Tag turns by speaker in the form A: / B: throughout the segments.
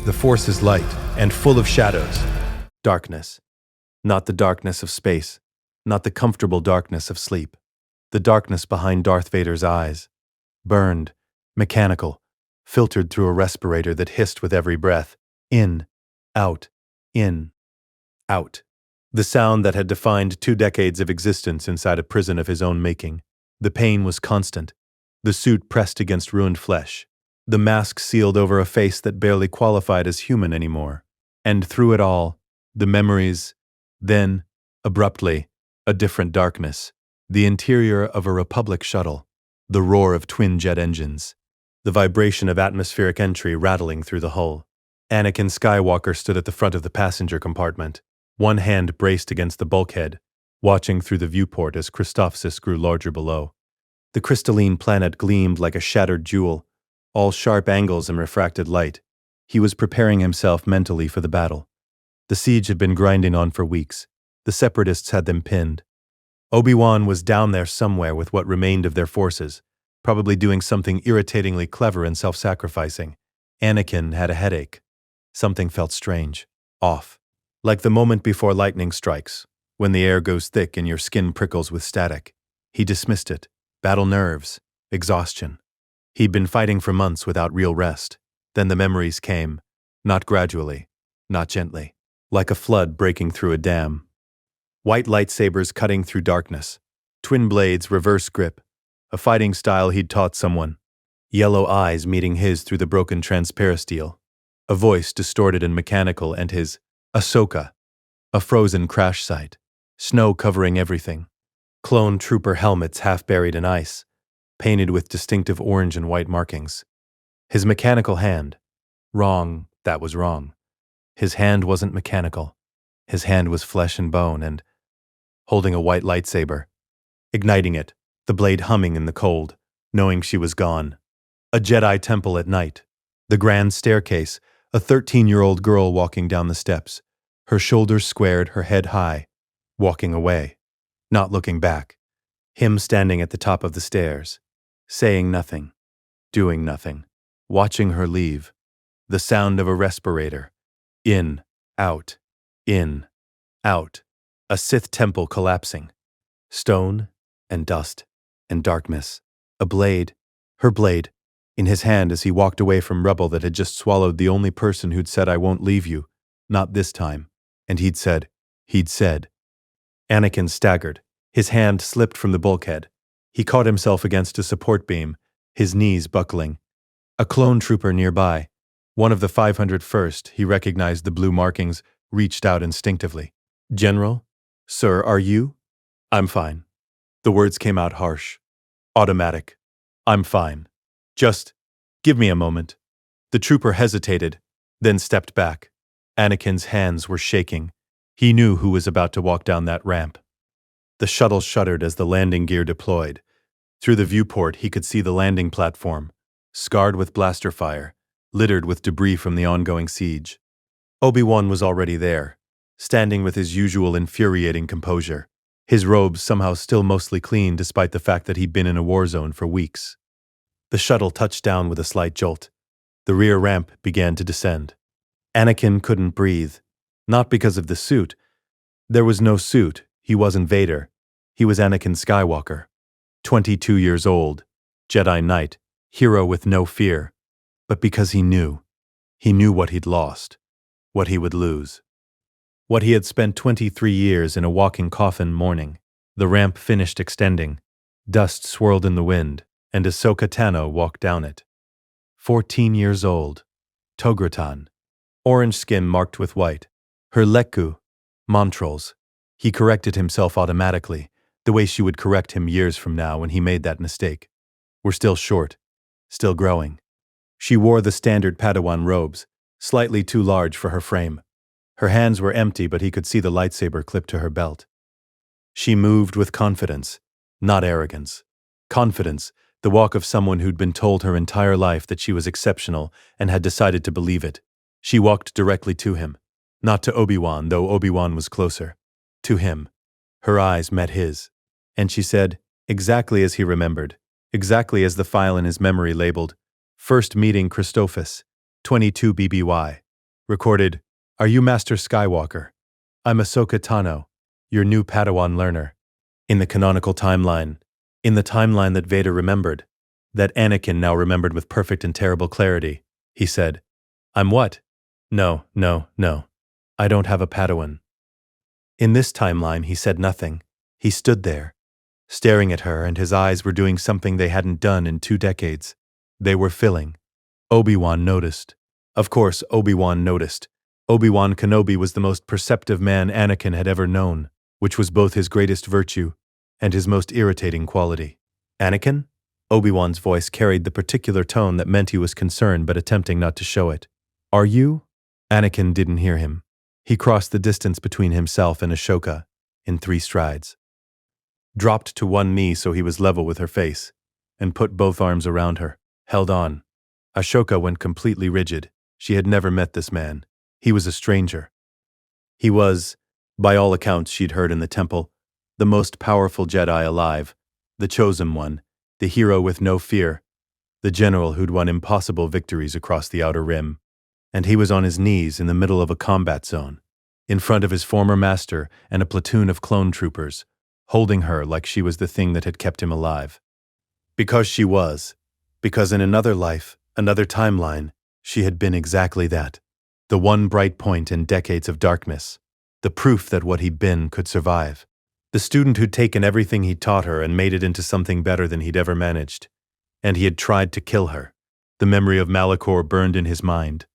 A: The Force is light and full of shadows. Darkness. Not the darkness of space, not the comfortable darkness of sleep. The darkness behind Darth Vader's eyes. Burned, mechanical, filtered through a respirator that hissed with every breath. In, out, in, out. The sound that had defined 2 decades of existence inside a prison of his own making. The pain was constant. The suit pressed against ruined flesh. The mask sealed over a face that barely qualified as human anymore. And through it all, the memories. Then, abruptly, a different darkness. The interior of a Republic shuttle. The roar of twin jet engines. The vibration of atmospheric entry rattling through the hull. Anakin Skywalker stood at the front of the passenger compartment, one hand braced against the bulkhead, watching through the viewport as Christophsis grew larger below. The crystalline planet gleamed like a shattered jewel, all sharp angles and refracted light. He was preparing himself mentally for the battle. The siege had been grinding on for weeks. The Separatists had them pinned. Obi-Wan was down there somewhere with what remained of their forces, probably doing something irritatingly clever and self-sacrificing. Anakin had a headache. Something felt strange, off. Like the moment before lightning strikes, when the air goes thick and your skin prickles with static. He dismissed it. Battle nerves. Exhaustion. He'd been fighting for months without real rest. Then the memories came. Not gradually. Not gently. Like a flood breaking through a dam. White lightsabers cutting through darkness. Twin blades, reverse grip. A fighting style he'd taught someone. Yellow eyes meeting his through the broken transparasteel. A voice distorted and mechanical, and his Ahsoka. A frozen crash site. Snow covering everything. Clone trooper helmets half buried in ice, painted with distinctive orange and white markings. His mechanical hand. Wrong, that was wrong. His hand wasn't mechanical. His hand was flesh and bone and holding a white lightsaber. Igniting it, the blade humming in the cold, knowing she was gone. A Jedi temple at night. The grand staircase, a 13-year-old girl walking down the steps, her shoulders squared, her head high, walking away, not looking back. Him standing at the top of the stairs, saying nothing, doing nothing, watching her leave. The sound of a respirator. In, out, in, out. A Sith temple collapsing. Stone and dust and darkness. A blade, her blade, in his hand as he walked away from rubble that had just swallowed the only person who'd said, "I won't leave you, not this time." And he'd said. Anakin staggered. His hand slipped from the bulkhead. He caught himself against a support beam, his knees buckling. A clone trooper nearby, one of the 501st, he recognized the blue markings, reached out instinctively. "General? Sir, are you?" "I'm fine." The words came out harsh. Automatic. "I'm fine. Just give me a moment." The trooper hesitated, then stepped back. Anakin's hands were shaking. He knew who was about to walk down that ramp. The shuttle shuddered as the landing gear deployed. Through the viewport, he could see the landing platform, scarred with blaster fire, littered with debris from the ongoing siege. Obi-Wan was already there, standing with his usual infuriating composure, his robes somehow still mostly clean despite the fact that he'd been in a war zone for weeks. The shuttle touched down with a slight jolt. The rear ramp began to descend. Anakin couldn't breathe, not because of the suit. There was no suit. He wasn't Vader. He was Anakin Skywalker, 22 years old, Jedi Knight, hero with no fear. But because he knew what he'd lost, what he would lose. What he had spent 23 years in a walking coffin mourning. The ramp finished extending. Dust swirled in the wind, and Ahsoka Tano walked down it. 14 years old, Togruta, orange skin marked with white. Her lekku, montrals. He corrected himself automatically, the way she would correct him years from now when he made that mistake. Were still short, still growing. She wore the standard Padawan robes, slightly too large for her frame. Her hands were empty, but he could see the lightsaber clipped to her belt. She moved with confidence, not arrogance. Confidence, the walk of someone who'd been told her entire life that she was exceptional and had decided to believe it. She walked directly to him. Not to Obi-Wan, though Obi-Wan was closer. To him. Her eyes met his. And she said, exactly as he remembered, exactly as the file in his memory labeled, "First meeting Christophsis, 22 BBY. Recorded, "Are you Master Skywalker? I'm Ahsoka Tano, your new Padawan learner." In the canonical timeline, in the timeline that Vader remembered, that Anakin now remembered with perfect and terrible clarity, he said, "I'm what? No, no, no. I don't have a Padawan." In this timeline, he said nothing. He stood there, staring at her, and his eyes were doing something they hadn't done in 2 decades. They were filling. Obi-Wan noticed. Of course, Obi-Wan noticed. Obi-Wan Kenobi was the most perceptive man Anakin had ever known, which was both his greatest virtue and his most irritating quality. "Anakin?" Obi-Wan's voice carried the particular tone that meant he was concerned but attempting not to show it. "Are you?" Anakin didn't hear him. He crossed the distance between himself and Ashoka in 3 strides. Dropped to one knee so he was level with her face, and put both arms around her, held on. Ashoka went completely rigid. She had never met this man. He was a stranger. He was, by all accounts she'd heard in the temple, the most powerful Jedi alive, the chosen one, the hero with no fear, the general who'd won impossible victories across the Outer Rim. And he was on his knees in the middle of a combat zone, in front of his former master and a platoon of clone troopers, holding her like she was the thing that had kept him alive. Because she was. Because in another life, another timeline, she had been exactly that. The one bright point in decades of darkness. The proof that what he'd been could survive. The student who'd taken everything he'd taught her and made it into something better than he'd ever managed. And he had tried to kill her. The memory of Malachor burned in his mind.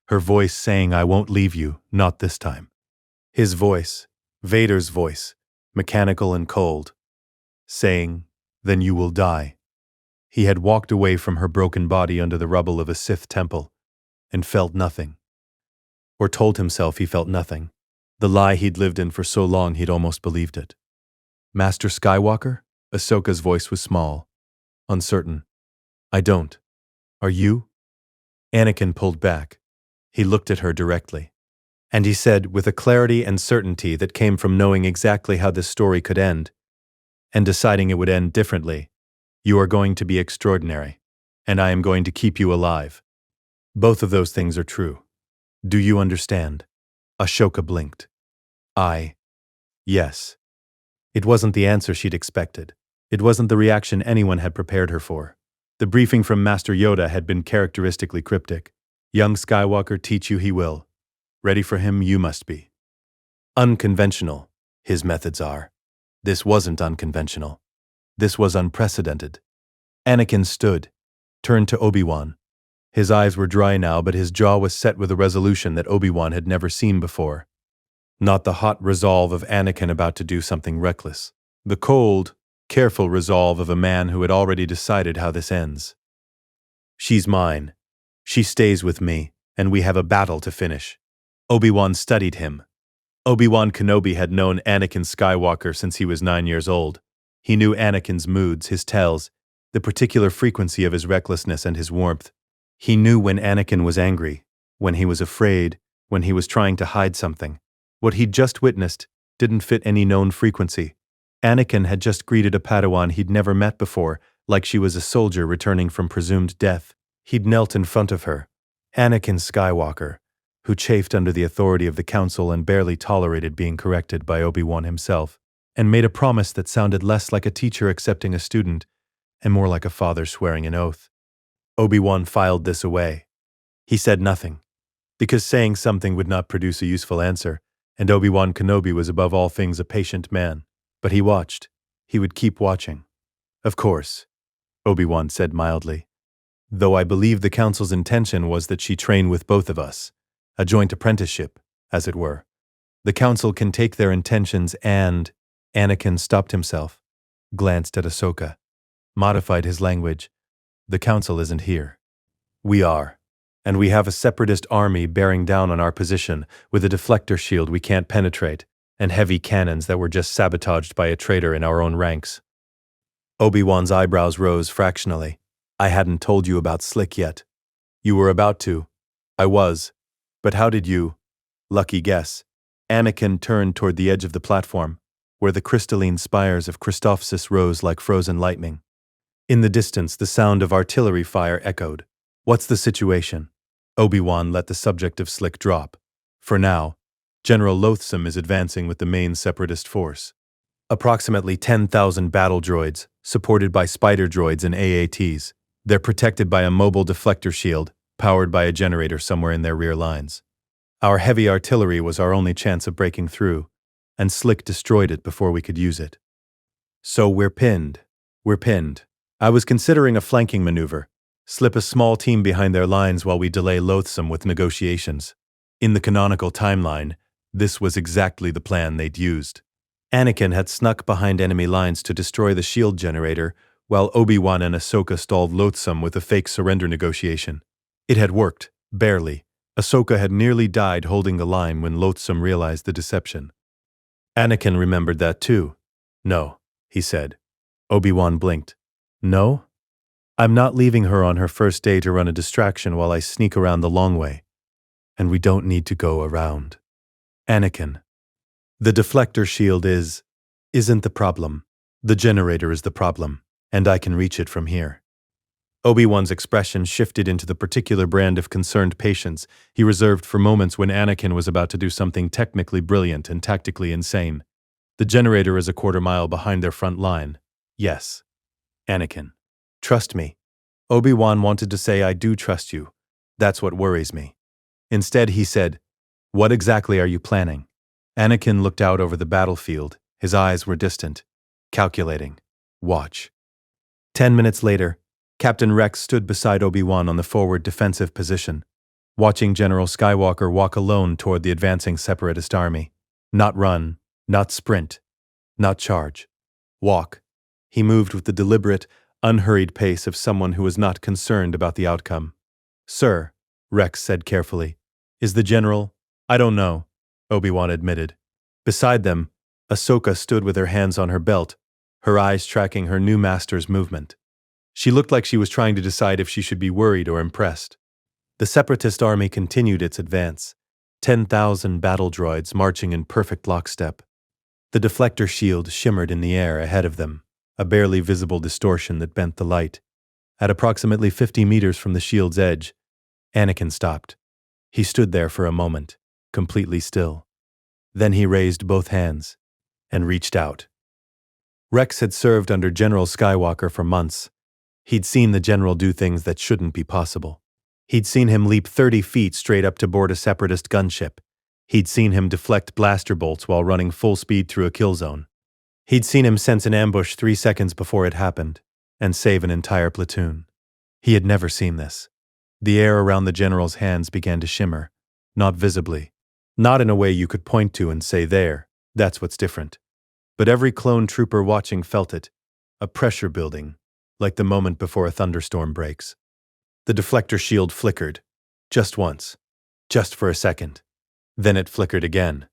A: Her voice saying, "I won't leave you, not this time." His voice, Vader's voice, mechanical and cold, saying, "Then you will die." He had walked away from her broken body under the rubble of a Sith temple, and felt nothing. Or told himself he felt nothing. The lie he'd lived in for so long he'd almost believed it. "Master Skywalker?" Ahsoka's voice was small, uncertain. "I don't. Are you?" Anakin pulled back. He looked at her directly. And he said, with a clarity and certainty that came from knowing exactly how this story could end, and deciding it would end differently, "You are going to be extraordinary, and I am going to keep you alive. Both of those things are true. Do you understand?" Ashoka blinked. Yes. It wasn't the answer she'd expected. It wasn't the reaction anyone had prepared her for. The briefing from Master Yoda had been characteristically cryptic. "Young Skywalker, teach you he will. Ready for him you must be." Unconventional, his methods are. This wasn't unconventional. This was unprecedented. Anakin stood, turned to Obi-Wan. His eyes were dry now, but his jaw was set with a resolution that Obi-Wan had never seen before. Not the hot resolve of Anakin about to do something reckless. The cold, careful resolve of a man who had already decided how this ends. "She's mine. She stays with me, and we have a battle to finish." Obi-Wan studied him. Obi-Wan Kenobi had known Anakin Skywalker since he was 9 years old. He knew Anakin's moods, his tells, the particular frequency of his recklessness and his warmth. He knew when Anakin was angry, when he was afraid, when he was trying to hide something. What he'd just witnessed didn't fit any known frequency. Anakin had just greeted a Padawan he'd never met before, like she was a soldier returning from presumed death. He'd knelt in front of her, Anakin Skywalker, who chafed under the authority of the Council and barely tolerated being corrected by Obi-Wan himself, and made a promise that sounded less like a teacher accepting a student and more like a father swearing an oath. Obi-Wan filed this away. He said nothing, because saying something would not produce a useful answer, and Obi-Wan Kenobi was above all things a patient man. But he watched. He would keep watching. "Of course," Obi-Wan said mildly. "Though I believe the Council's intention was that she train with both of us, a joint apprenticeship, as it were. The Council can take their intentions and—" Anakin stopped himself, glanced at Ahsoka, modified his language. "The Council isn't here. We are. And we have a separatist army bearing down on our position with a deflector shield we can't penetrate, and heavy cannons that were just sabotaged by a traitor in our own ranks." Obi-Wan's eyebrows rose fractionally. "I hadn't told you about Slick yet." "You were about to." "I was. But how did you—" "Lucky guess." Anakin turned toward the edge of the platform, where the crystalline spires of Christophsis rose like frozen lightning. In the distance, the sound of artillery fire echoed. "What's the situation?" Obi-Wan let the subject of Slick drop. For now, General Loathsome is advancing with the main Separatist force. Approximately 10,000 battle droids, supported by spider droids and AATs. They're protected by a mobile deflector shield, powered by a generator somewhere in their rear lines. Our heavy artillery was our only chance of breaking through, and Slick destroyed it before we could use it. So we're pinned. We're pinned. I was considering a flanking maneuver. Slip a small team behind their lines while we delay Loathsome with negotiations. In the canonical timeline, this was exactly the plan they'd used. Anakin had snuck behind enemy lines to destroy the shield generator, while Obi-Wan and Ahsoka stalled Loathsome with a fake surrender negotiation. It had worked, barely. Ahsoka had nearly died holding the line when Loathsome realized the deception. Anakin remembered that too. No, he said. Obi-Wan blinked. No? I'm not leaving her on her first day to run a distraction while I sneak around the long way. And we don't need to go around. Anakin. The deflector shield isn't the problem. The generator is the problem, and I can reach it from here. Obi-Wan's expression shifted into the particular brand of concerned patience he reserved for moments when Anakin was about to do something technically brilliant and tactically insane. The generator is a quarter-mile behind their front line. Yes. Anakin. Trust me. Obi-Wan wanted to say I do trust you. That's what worries me. Instead, he said, What exactly are you planning? Anakin looked out over the battlefield. His eyes were distant, calculating. Watch. 10 minutes later, Captain Rex stood beside Obi-Wan on the forward defensive position, watching General Skywalker walk alone toward the advancing Separatist army. Not run, not sprint, not charge. Walk. He moved with the deliberate, unhurried pace of someone who was not concerned about the outcome. Sir, Rex said carefully, is the general? I don't know, Obi-Wan admitted. Beside them, Ahsoka stood with her hands on her belt, her eyes tracking her new master's movement. She looked like she was trying to decide if she should be worried or impressed. The Separatist army continued its advance, 10,000 battle droids marching in perfect lockstep. The deflector shield shimmered in the air ahead of them, a barely visible distortion that bent the light. At approximately 50 meters from the shield's edge, Anakin stopped. He stood there for a moment, completely still. Then he raised both hands and reached out. Rex had served under General Skywalker for months. He'd seen the general do things that shouldn't be possible. He'd seen him leap 30 feet straight up to board a Separatist gunship. He'd seen him deflect blaster bolts while running full speed through a kill zone. He'd seen him sense an ambush 3 seconds before it happened and save an entire platoon. He had never seen this. The air around the general's hands began to shimmer, not visibly, not in a way you could point to and say there, that's what's different. But every clone trooper watching felt it, a pressure building, like the moment before a thunderstorm breaks. The deflector shield flickered, just once, just for a second. Then it flickered again.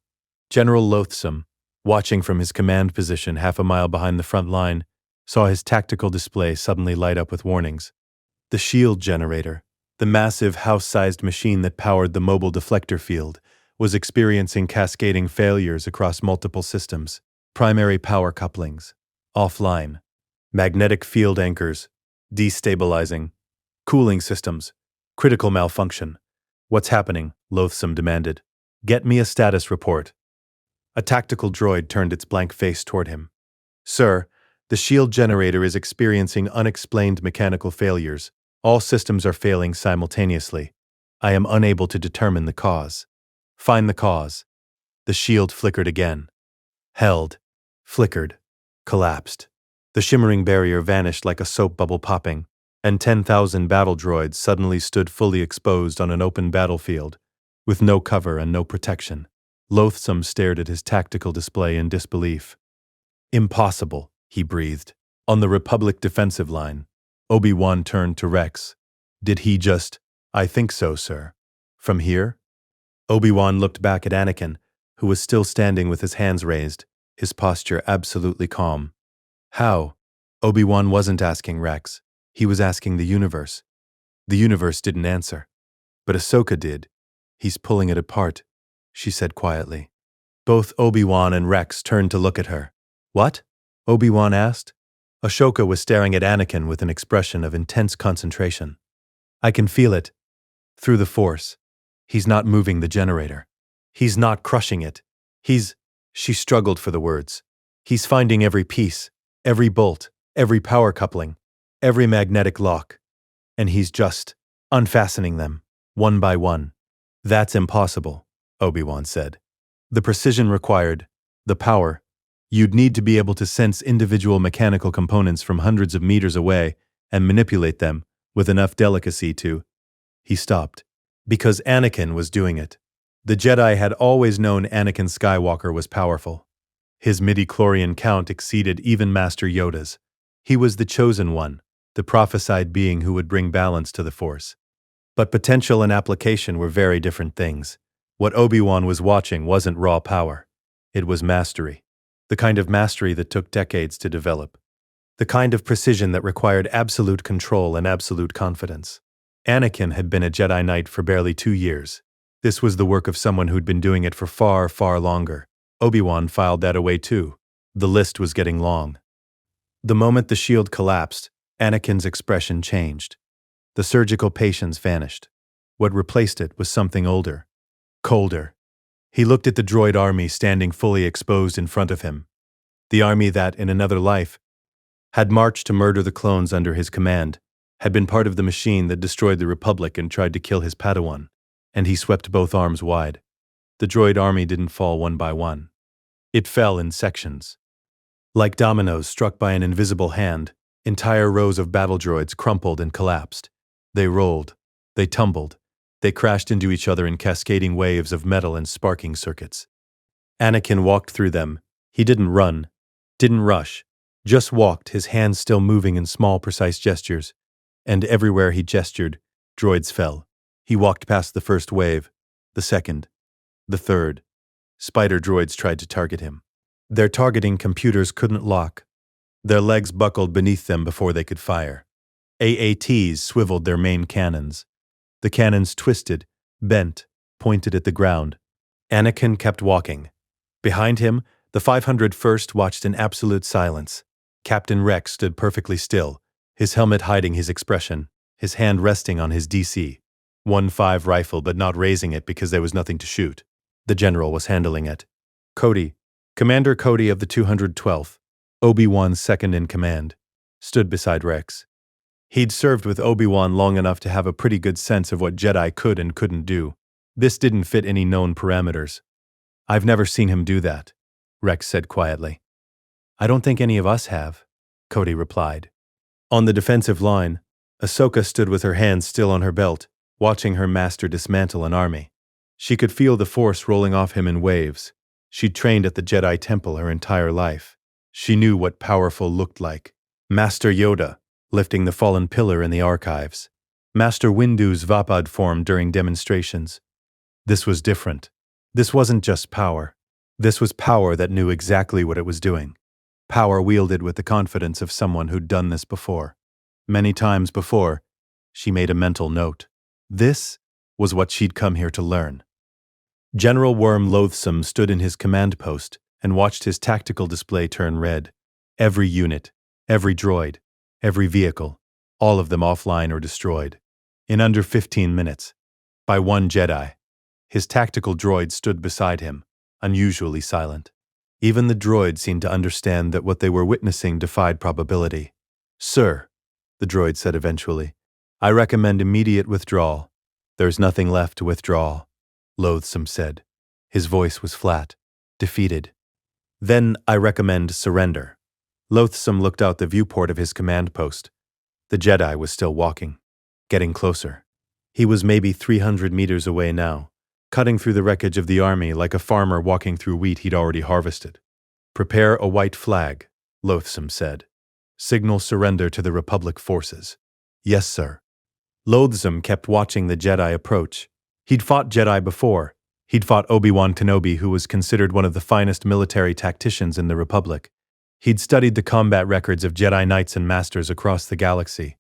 A: General Loathsome, watching from his command position half a mile behind the front line, saw his tactical display suddenly light up with warnings. The shield generator, the massive house-sized machine that powered the mobile deflector field, was experiencing cascading failures across multiple systems. Primary power couplings, offline. Magnetic field anchors, destabilizing. Cooling systems, critical malfunction. What's happening? Loathsome demanded. Get me a status report. A tactical droid turned its blank face toward him. Sir, the shield generator is experiencing unexplained mechanical failures. All systems are failing simultaneously. I am unable to determine the cause. Find the cause. The shield flickered again. Held. Flickered. Collapsed. The shimmering barrier vanished like a soap bubble popping, and 10,000 battle droids suddenly stood fully exposed on an open battlefield, with no cover and no protection. Loathsome stared at his tactical display in disbelief. Impossible, he breathed. On the Republic defensive line, Obi-Wan turned to Rex. Did he just... I think so, sir. From here? Obi-Wan looked back at Anakin, who was still standing with his hands raised, his posture absolutely calm. How? Obi-Wan wasn't asking Rex. He was asking the universe. The universe didn't answer. But Ahsoka did. He's pulling it apart, she said quietly. Both Obi-Wan and Rex turned to look at her. What? Obi-Wan asked. Ashoka was staring at Anakin with an expression of intense concentration. I can feel it. Through the Force. He's not moving the generator. He's not crushing it. She struggled for the words. He's finding every piece, every bolt, every power coupling, every magnetic lock. And he's just unfastening them, one by one. That's impossible, Obi-Wan said. The precision required, the power. You'd need to be able to sense individual mechanical components from hundreds of meters away and manipulate them with enough delicacy to. He stopped. Because Anakin was doing it. The Jedi had always known Anakin Skywalker was powerful. His midi-chlorian count exceeded even Master Yoda's. He was the chosen one, the prophesied being who would bring balance to the Force. But potential and application were very different things. What Obi-Wan was watching wasn't raw power. It was mastery. The kind of mastery that took decades to develop. The kind of precision that required absolute control and absolute confidence. Anakin had been a Jedi Knight for barely 2 years. This was the work of someone who'd been doing it for far, far longer. Obi-Wan filed that away too. The list was getting long. The moment the shield collapsed, Anakin's expression changed. The surgical patience vanished. What replaced it was something older. Colder. He looked at the droid army standing fully exposed in front of him. The army that, in another life, had marched to murder the clones under his command, had been part of the machine that destroyed the Republic and tried to kill his Padawan, and he swept both arms wide. The droid army didn't fall one by one. It fell in sections. Like dominoes struck by an invisible hand, entire rows of battle droids crumpled and collapsed. They rolled. They tumbled. They crashed into each other in cascading waves of metal and sparking circuits. Anakin walked through them. He didn't run, didn't rush, just walked, his hands still moving in small, precise gestures. And everywhere he gestured, droids fell. He walked past the first wave, the second, the third. Spider droids tried to target him. Their targeting computers couldn't lock. Their legs buckled beneath them before they could fire. AATs swiveled their main cannons. The cannons twisted, bent, pointed at the ground. Anakin kept walking. Behind him, the 501st watched in absolute silence. Captain Rex stood perfectly still, his helmet hiding his expression, his hand resting on his DC-15 rifle but not raising it because there was nothing to shoot. The general was handling it. Cody, Commander Cody of the 212th, Obi-Wan's second-in-command, stood beside Rex. He'd served with Obi-Wan long enough to have a pretty good sense of what Jedi could and couldn't do. This didn't fit any known parameters. "I've never seen him do that," Rex said quietly. "I don't think any of us have," Cody replied. On the defensive line, Ahsoka stood with her hands still on her belt, watching her master dismantle an army. She could feel the Force rolling off him in waves. She'd trained at the Jedi Temple her entire life. She knew what powerful looked like. Master Yoda, lifting the fallen pillar in the archives. Master Windu's Vapid form during demonstrations. This was different. This wasn't just power. This was power that knew exactly what it was doing. Power wielded with the confidence of someone who'd done this before. Many times before, she made a mental note. This was what she'd come here to learn. General Worm Loathsome stood in his command post and watched his tactical display turn red. Every unit, every droid, every vehicle, all of them offline or destroyed. In under 15 minutes. By one Jedi. His tactical droid stood beside him, unusually silent. Even the droid seemed to understand that what they were witnessing defied probability. "Sir," the droid said eventually, "I recommend immediate withdrawal." "There's nothing left to withdraw," Loathsome said. His voice was flat, defeated. "Then I recommend surrender." Loathsome looked out the viewport of his command post. The Jedi was still walking, getting closer. He was maybe 300 meters away now, cutting through the wreckage of the army like a farmer walking through wheat he'd already harvested. "Prepare a white flag," Loathsome said. "Signal surrender to the Republic forces." "Yes, sir." Loathsome kept watching the Jedi approach. He'd fought Jedi before. He'd fought Obi-Wan Kenobi, who was considered one of the finest military tacticians in the Republic. He'd studied the combat records of Jedi Knights and Masters across the galaxy.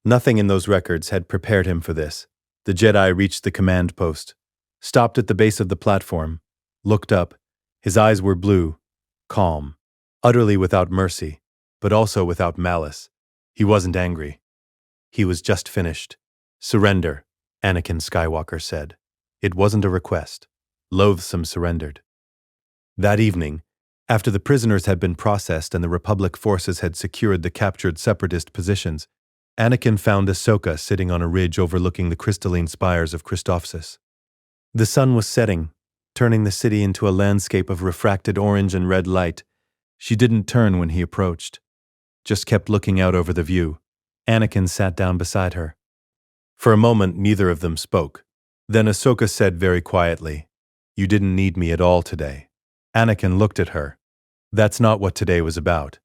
A: Nothing in those records had prepared him for this. The Jedi reached the command post, stopped at the base of the platform, looked up. His eyes were blue, calm, utterly without mercy, but also without malice. He wasn't angry. He was just finished. Surrender. Anakin Skywalker said. It wasn't a request. Loathsome surrendered. That evening, after the prisoners had been processed and the Republic forces had secured the captured separatist positions, Anakin found Ahsoka sitting on a ridge overlooking the crystalline spires of Christophsis. The sun was setting, turning the city into a landscape of refracted orange and red light. She didn't turn when he approached, just kept looking out over the view. Anakin sat down beside her. For a moment, neither of them spoke. Then Ahsoka said very quietly, "You didn't need me at all today." Anakin looked at her. That's not what today was about.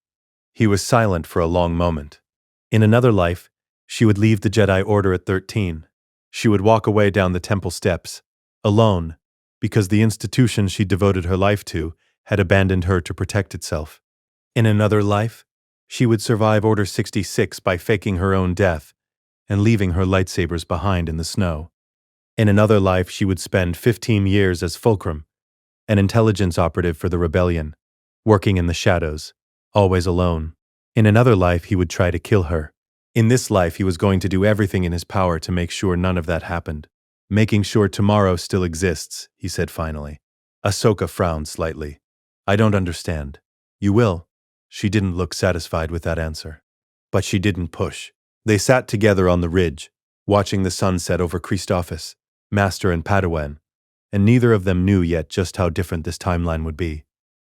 A: He was silent for a long moment. In another life, she would leave the Jedi Order at 13. She would walk away down the temple steps, alone, because the institution she devoted her life to had abandoned her to protect itself. In another life, she would survive Order 66 by faking her own death and leaving her lightsabers behind in the snow. In another life, she would spend 15 years as Fulcrum, an intelligence operative for the rebellion, working in the shadows, always alone. In another life, he would try to kill her. In this life, he was going to do everything in his power to make sure none of that happened. Making sure tomorrow still exists, he said finally. Ahsoka frowned slightly. I don't understand. You will. She didn't look satisfied with that answer. But she didn't push. They sat together on the ridge, watching the sun set over Christophsis, Master and Padawan, and neither of them knew yet just how different this timeline would be.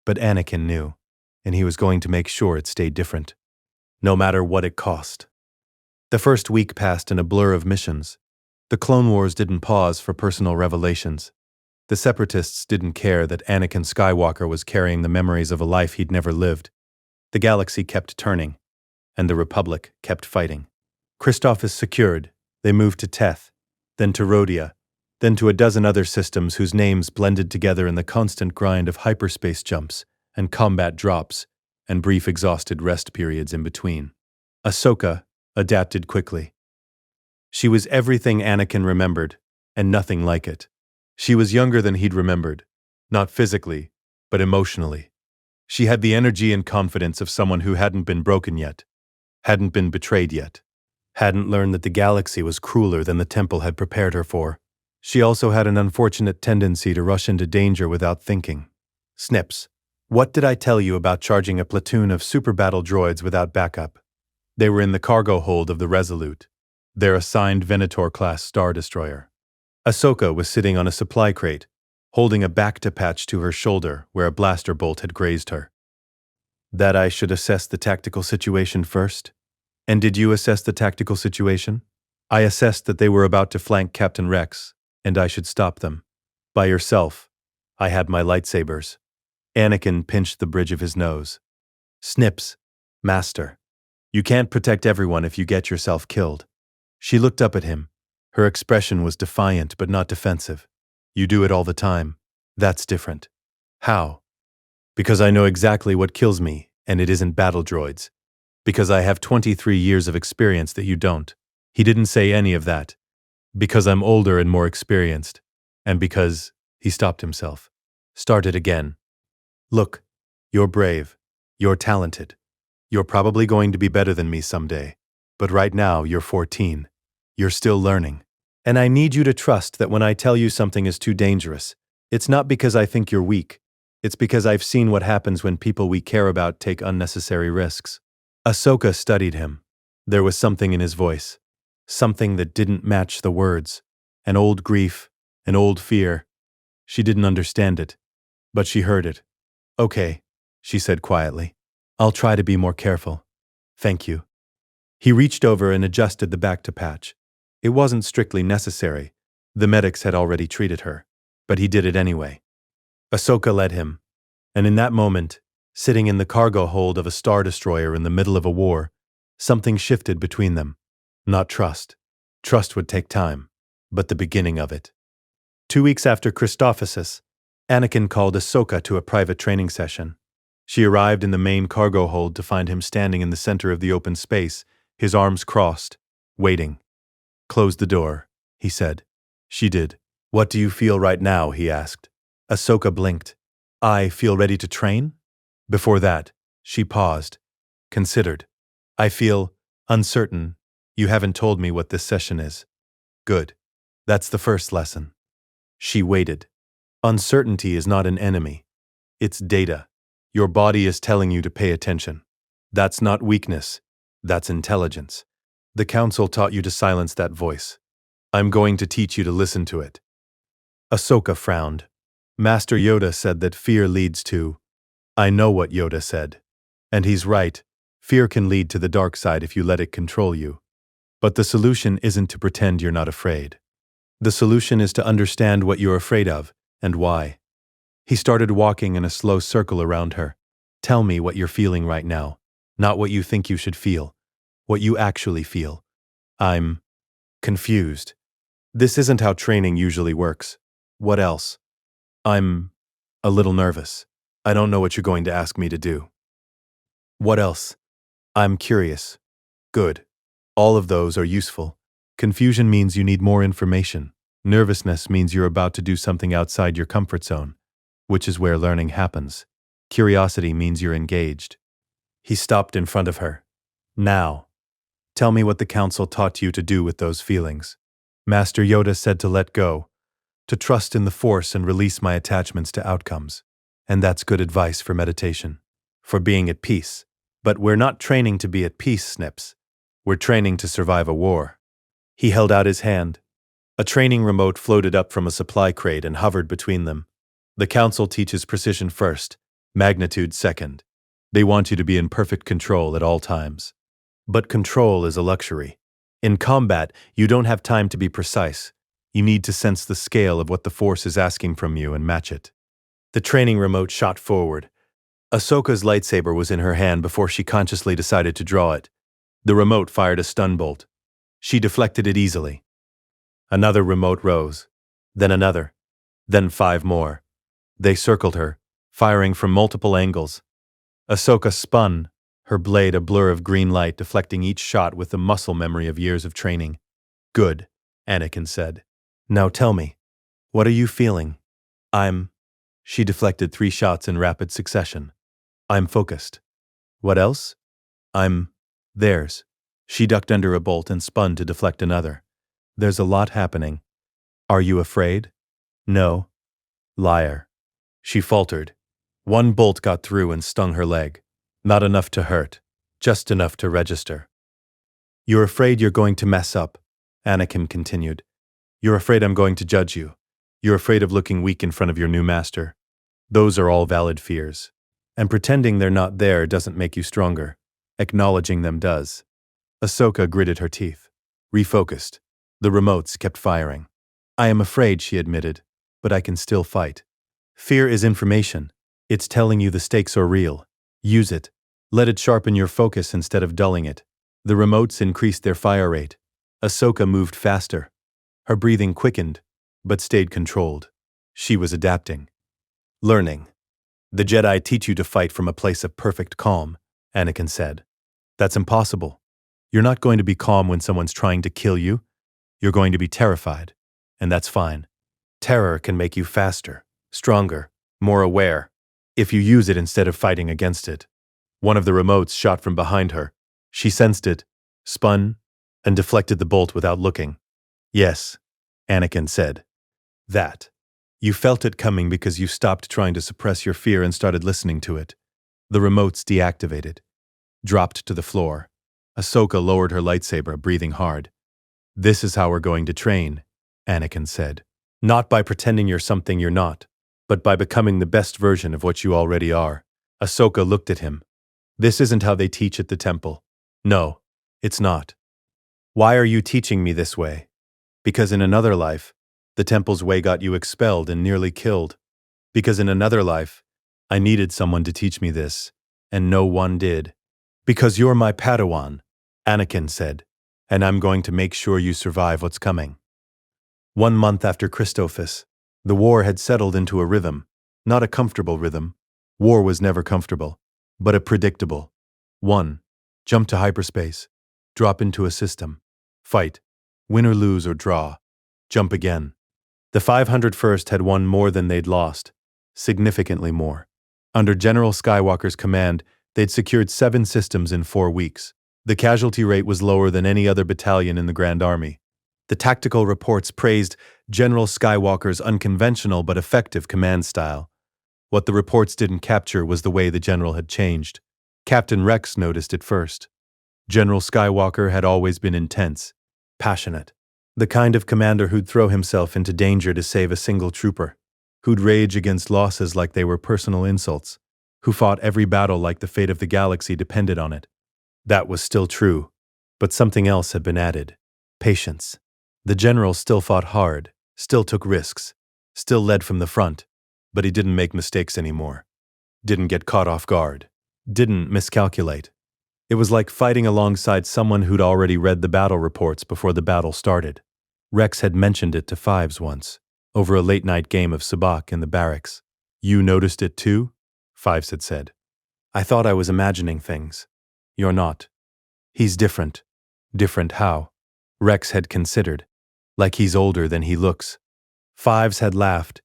A: But Anakin knew, and he was going to make sure it stayed different, no matter what it cost. The first week passed in a blur of missions. The Clone Wars didn't pause for personal revelations. The Separatists didn't care that Anakin Skywalker was carrying the memories of a life he'd never lived. The galaxy kept turning, and the Republic kept fighting. Christophsis secured, they moved to Teth, then to Rhodia, then to a dozen other systems whose names blended together in the constant grind of hyperspace jumps and combat drops and brief exhausted rest periods in between. Ahsoka adapted quickly. She was everything Anakin remembered, and nothing like it. She was younger than he'd remembered, not physically, but emotionally. She had the energy and confidence of someone who hadn't been broken yet, hadn't been betrayed yet, hadn't learned that the galaxy was crueler than the temple had prepared her for. She also had an unfortunate tendency to rush into danger without thinking. Snips. What did I tell you about charging a platoon of super battle droids without backup? They were in the cargo hold of the Resolute, their assigned Venator-class Star Destroyer. Ahsoka was sitting on a supply crate, holding a back-to-patch to her shoulder where a blaster bolt had grazed her. That I should assess the tactical situation first? And did you assess the tactical situation? I assessed that they were about to flank Captain Rex, and I should stop them. By yourself. I had my lightsabers. Anakin pinched the bridge of his nose. Snips. Master. You can't protect everyone if you get yourself killed. She looked up at him. Her expression was defiant but not defensive. You do it all the time. That's different. How? Because I know exactly what kills me, and it isn't battle droids. Because I have 23 years of experience that you don't. He didn't say any of that. Because I'm older and more experienced. And because he stopped himself. Started again. Look, you're brave. You're talented. You're probably going to be better than me someday. But right now, you're 14. You're still learning. And I need you to trust that when I tell you something is too dangerous, it's not because I think you're weak. It's because I've seen what happens when people we care about take unnecessary risks. Ahsoka studied him. There was something in his voice. Something that didn't match the words. An old grief, an old fear. She didn't understand it, but she heard it. Okay, she said quietly. I'll try to be more careful. Thank you. He reached over and adjusted the back-to-patch. It wasn't strictly necessary. The medics had already treated her, but he did it anyway. Ahsoka led him, and in that moment, sitting in the cargo hold of a Star Destroyer in the middle of a war, something shifted between them. Not trust. Trust would take time, but the beginning of it. 2 weeks after Christophsis, Anakin called Ahsoka to a private training session. She arrived in the main cargo hold to find him standing in the center of the open space, his arms crossed, waiting. Close the door, he said. She did. What do you feel right now, he asked. Ahsoka blinked. I feel ready to train? Before that, she paused, considered. I feel uncertain. You haven't told me what this session is. Good. That's the first lesson. She waited. Uncertainty is not an enemy. It's data. Your body is telling you to pay attention. That's not weakness. That's intelligence. The council taught you to silence that voice. I'm going to teach you to listen to it. Ahsoka frowned. Master Yoda said that fear leads to... I know what Yoda said. And he's right. Fear can lead to the dark side if you let it control you. But the solution isn't to pretend you're not afraid. The solution is to understand what you're afraid of and why. He started walking in a slow circle around her. Tell me what you're feeling right now, not what you think you should feel, what you actually feel. I'm confused. This isn't how training usually works. What else? I'm a little nervous. I don't know what you're going to ask me to do. What else? I'm curious. Good. All of those are useful. Confusion means you need more information. Nervousness means you're about to do something outside your comfort zone, which is where learning happens. Curiosity means you're engaged. He stopped in front of her. Now, tell me what the council taught you to do with those feelings. Master Yoda said to let go, to trust in the Force and release my attachments to outcomes. And that's good advice for meditation, for being at peace. But we're not training to be at peace, Snips. We're training to survive a war. He held out his hand. A training remote floated up from a supply crate and hovered between them. The council teaches precision first, magnitude second. They want you to be in perfect control at all times. But control is a luxury. In combat, you don't have time to be precise. You need to sense the scale of what the Force is asking from you and match it. The training remote shot forward. Ahsoka's lightsaber was in her hand before she consciously decided to draw it. The remote fired a stun bolt. She deflected it easily. Another remote rose. Then another. Then 5 more. They circled her, firing from multiple angles. Ahsoka spun, her blade a blur of green light deflecting each shot with the muscle memory of years of training. Good, Anakin said. Now tell me, what are you feeling? She deflected 3 shots in rapid succession. I'm focused. What else? Theirs. She ducked under a bolt and spun to deflect another. There's a lot happening. Are you afraid? No. Liar. She faltered. 1 bolt got through and stung her leg. Not enough to hurt, just enough to register. You're afraid you're going to mess up, Anakin continued. You're afraid I'm going to judge you. You're afraid of looking weak in front of your new master. Those are all valid fears. And pretending they're not there doesn't make you stronger. Acknowledging them does. Ahsoka gritted her teeth. Refocused. The remotes kept firing. I am afraid, she admitted, but I can still fight. Fear is information. It's telling you the stakes are real. Use it. Let it sharpen your focus instead of dulling it. The remotes increased their fire rate. Ahsoka moved faster. Her breathing quickened, but stayed controlled. She was adapting. Learning. The Jedi teach you to fight from a place of perfect calm, Anakin said. That's impossible. You're not going to be calm when someone's trying to kill you. You're going to be terrified, and that's fine. Terror can make you faster, stronger, more aware, if you use it instead of fighting against it. One of the remotes shot from behind her. She sensed it, spun, and deflected the bolt without looking. Yes, Anakin said. That. You felt it coming because you stopped trying to suppress your fear and started listening to it. The remotes deactivated. Dropped to the floor. Ahsoka lowered her lightsaber, breathing hard. This is how we're going to train, Anakin said. Not by pretending you're something you're not, but by becoming the best version of what you already are. Ahsoka looked at him. This isn't how they teach at the temple. No, it's not. Why are you teaching me this way? Because in another life, the temple's way got you expelled and nearly killed. Because in another life, I needed someone to teach me this, and no one did. Because you're my Padawan, Anakin said, and I'm going to make sure you survive what's coming. 1 month after Christophsis, the war had settled into a rhythm, not a comfortable rhythm. War was never comfortable, but a predictable. 1. Jump to hyperspace. Drop into a system. Fight. Win or lose or draw. Jump again. The 501st had won more than they'd lost, significantly more. Under General Skywalker's command, they'd secured 7 systems in 4 weeks. The casualty rate was lower than any other battalion in the Grand Army. The tactical reports praised General Skywalker's unconventional but effective command style. What the reports didn't capture was the way the general had changed. Captain Rex noticed it first. General Skywalker had always been intense, passionate. The kind of commander who'd throw himself into danger to save a single trooper, who'd rage against losses like they were personal insults, who fought every battle like the fate of the galaxy depended on it. That was still true, but something else had been added: patience. The general still fought hard, still took risks, still led from the front, but he didn't make mistakes anymore. Didn't get caught off guard. Didn't miscalculate. It was like fighting alongside someone who'd already read the battle reports before the battle started. Rex had mentioned it to Fives once, over a late-night game of sabacc in the barracks. "You noticed it too?" Fives had said. "I thought I was imagining things. You're not. He's different." Different how? Rex had considered. Like he's older than he looks. Fives had laughed.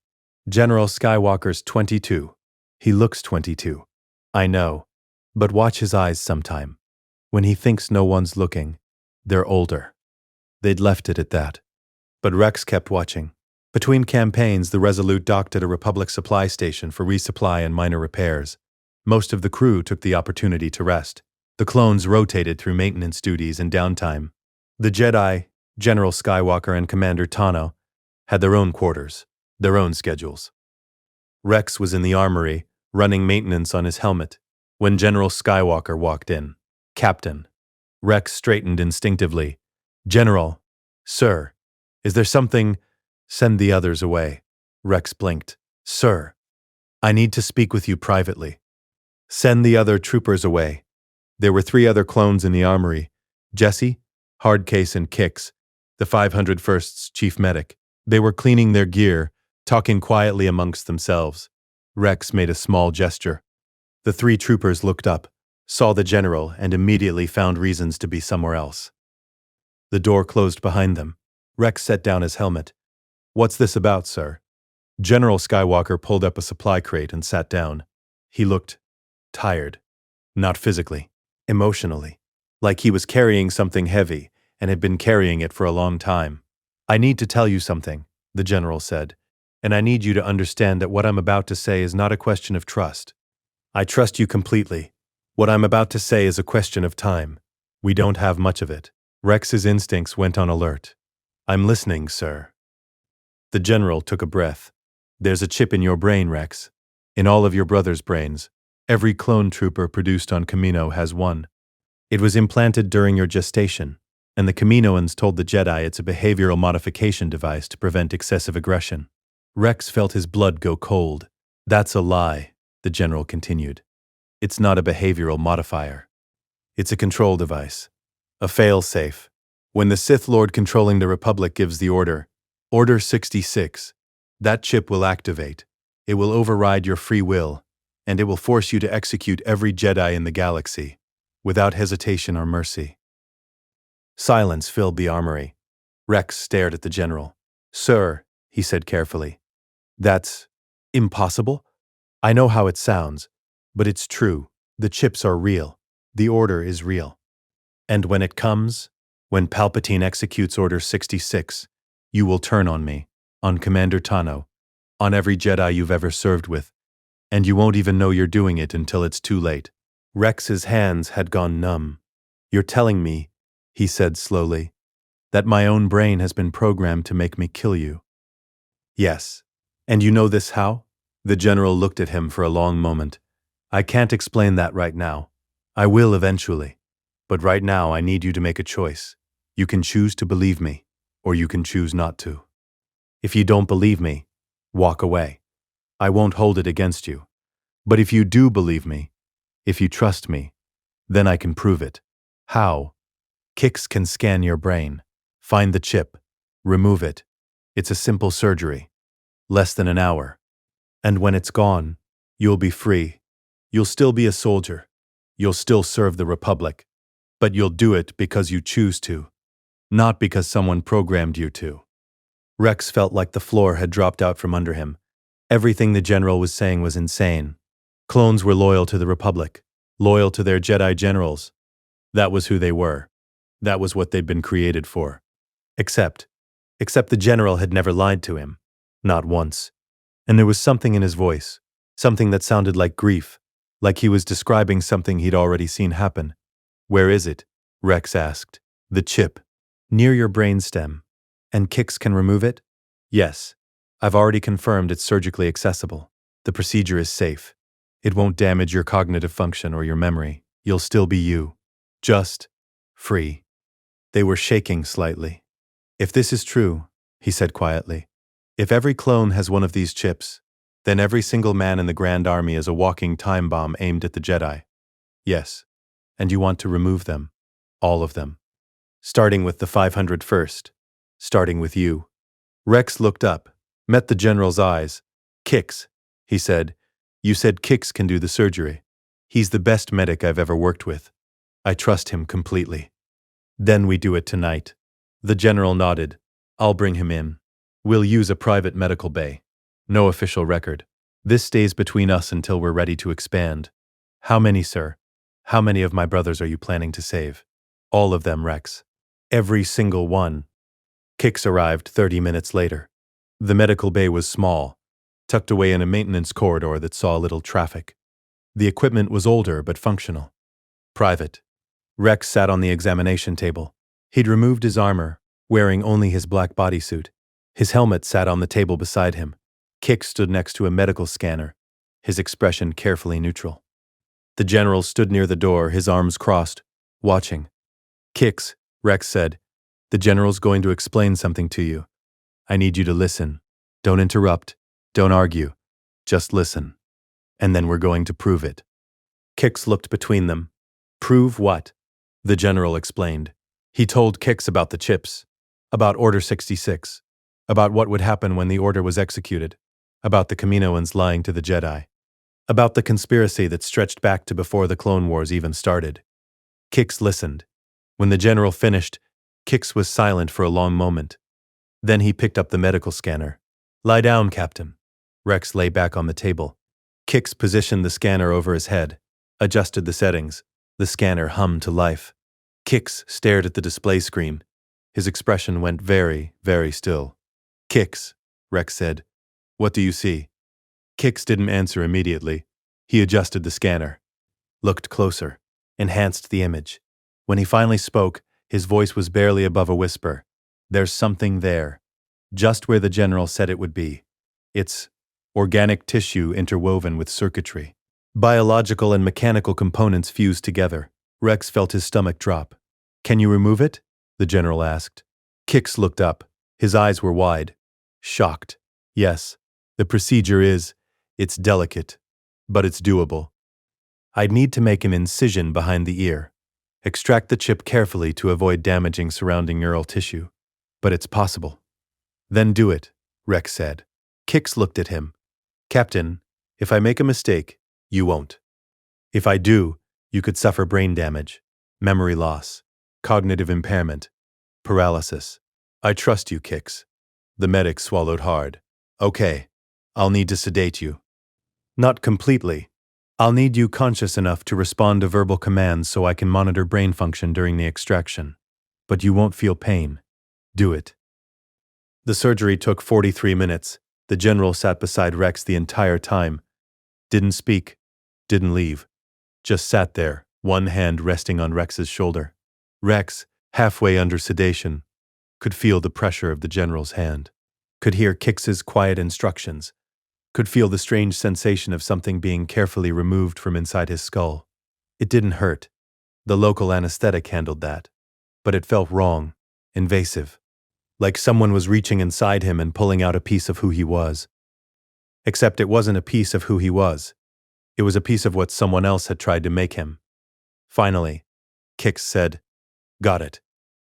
A: "General Skywalker's 22. He looks 22. I know. But watch his eyes sometime. When he thinks no one's looking, they're older." They'd left it at that. But Rex kept watching. Between campaigns, the Resolute docked at a Republic supply station for resupply and minor repairs. Most of the crew took the opportunity to rest. The clones rotated through maintenance duties and downtime. The Jedi, General Skywalker and Commander Tano, had their own quarters, their own schedules. Rex was in the armory, running maintenance on his helmet, when General Skywalker walked in. "Captain." Rex straightened instinctively. "General, sir, is there something—" "Send the others away." Rex blinked. "Sir, I need to speak with you privately." "Send the other troopers away." There were 3 other clones in the armory: Jesse, Hardcase and Kix, the 501st's chief medic. They were cleaning their gear, talking quietly amongst themselves. Rex made a small gesture. The 3 troopers looked up, saw the general, and immediately found reasons to be somewhere else. The door closed behind them. Rex set down his helmet. "What's this about, sir?" General Skywalker pulled up a supply crate and sat down. He looked tired. Not physically, emotionally. Like he was carrying something heavy and had been carrying it for a long time. "I need to tell you something," the general said, "and I need you to understand that what I'm about to say is not a question of trust. I trust you completely. What I'm about to say is a question of time. We don't have much of it." Rex's instincts went on alert. "I'm listening, sir." The general took a breath. "There's a chip in your brain, Rex. In all of your brother's brains. Every clone trooper produced on Kamino has one. It was implanted during your gestation, and the Kaminoans told the Jedi it's a behavioral modification device to prevent excessive aggression." Rex felt his blood go cold. "That's a lie," the general continued. "It's not a behavioral modifier. It's a control device. A fail-safe. When the Sith Lord controlling the Republic gives the order, Order 66, that chip will activate. It will override your free will, and it will force you to execute every Jedi in the galaxy, without hesitation or mercy." Silence filled the armory. Rex stared at the general. "Sir," he said carefully, "that's impossible. I know how it sounds, but it's true. The chips are real. The order is real. And when it comes, when Palpatine executes Order 66, you will turn on me, on Commander Tano, on every Jedi you've ever served with, and you won't even know you're doing it until it's too late." Rex's hands had gone numb. "You're telling me," he said slowly, "that my own brain has been programmed to make me kill you?" "Yes. And you know this how?" The general looked at him for a long moment. "I can't explain that right now. I will eventually. But right now I need you to make a choice. You can choose to believe me, or you can choose not to. If you don't believe me, walk away. I won't hold it against you. But if you do believe me, if you trust me, then I can prove it." "How?" "Kix can scan your brain, find the chip, remove it. It's a simple surgery. Less than an hour. And when it's gone, you'll be free. You'll still be a soldier. You'll still serve the Republic. But you'll do it because you choose to, not because someone programmed you to." Rex felt like the floor had dropped out from under him. Everything the general was saying was insane. Clones were loyal to the Republic, loyal to their Jedi generals. That was who they were. That was what they'd been created for. Except, Except the general had never lied to him. Not once. And there was something in his voice, something that sounded like grief, like he was describing something he'd already seen happen. "Where is it?" Rex asked. "The chip. Near your brainstem. And Kix can remove it?" "Yes. I've already confirmed it's surgically accessible. The procedure is safe. It won't damage your cognitive function or your memory. You'll still be you. Just free." They were shaking slightly. "If this is true," he said quietly, "if every clone has one of these chips, then every single man in the Grand Army is a walking time bomb aimed at the Jedi." "Yes. And you want to remove them. All of them. Starting with the 501st. Starting with you." Rex looked up, met the general's eyes. "Kix," he said. "You said Kix can do the surgery. He's the best medic I've ever worked with. I trust him completely." "Then we do it tonight." The general nodded. "I'll bring him in. We'll use a private medical bay. No official record. This stays between us until we're ready to expand." "How many, sir? How many of my brothers are you planning to save?" "All of them, Rex. Every single one." Kix arrived 30 minutes later. The medical bay was small, tucked away in a maintenance corridor that saw little traffic. The equipment was older but functional. Private. Rex sat on the examination table. He'd removed his armor, wearing only his black bodysuit. His helmet sat on the table beside him. Kix stood next to a medical scanner, his expression carefully neutral. The general stood near the door, his arms crossed, watching. "Kix," Rex said, "the general's going to explain something to you. I need you to listen. Don't interrupt. Don't argue. Just listen. And then we're going to prove it." Kix looked between them. "Prove what?" The general explained. He told Kix about the chips, about Order 66, about what would happen when the order was executed, about the Kaminoans lying to the Jedi, about the conspiracy that stretched back to before the Clone Wars even started. Kix listened. When the general finished, Kix was silent for a long moment. Then he picked up the medical scanner. "Lie down, Captain." Rex lay back on the table. Kix positioned the scanner over his head, adjusted the settings. The scanner hummed to life. Kix stared at the display screen. His expression went very, very still. "Kix," Rex said, "what do you see?" Kix didn't answer immediately. He adjusted the scanner, looked closer, enhanced the image. When he finally spoke, his voice was barely above a whisper. "There's something there, just where the general said it would be. It's organic tissue interwoven with circuitry. Biological and mechanical components fused together." Rex felt his stomach drop. "Can you remove it?" the general asked. Kix looked up. His eyes were wide, shocked. "Yes, the procedure it's delicate, but it's doable. I'd need to make an incision behind the ear. Extract the chip carefully to avoid damaging surrounding neural tissue. But it's possible." "Then do it," Rex said. Kix looked at him. "Captain, if I make a mistake, you won't. If I do, you could suffer brain damage, memory loss, cognitive impairment, paralysis. I trust you, Kix." The medic swallowed hard. "Okay, I'll need to sedate you." "Not completely. I'll need you conscious enough to respond to verbal commands so I can monitor brain function during the extraction. But you won't feel pain. Do it." The surgery took 43 minutes. The general sat beside Rex the entire time. Didn't speak, didn't leave. Just sat there, one hand resting on Rex's shoulder. Rex, halfway under sedation, could feel the pressure of the general's hand, could hear Kix's quiet instructions, could feel the strange sensation of something being carefully removed from inside his skull. It didn't hurt. The local anesthetic handled that. But it felt wrong, invasive, like someone was reaching inside him and pulling out a piece of who he was. Except it wasn't a piece of who he was. It was a piece of what someone else had tried to make him. Finally, Kix said, "Got it."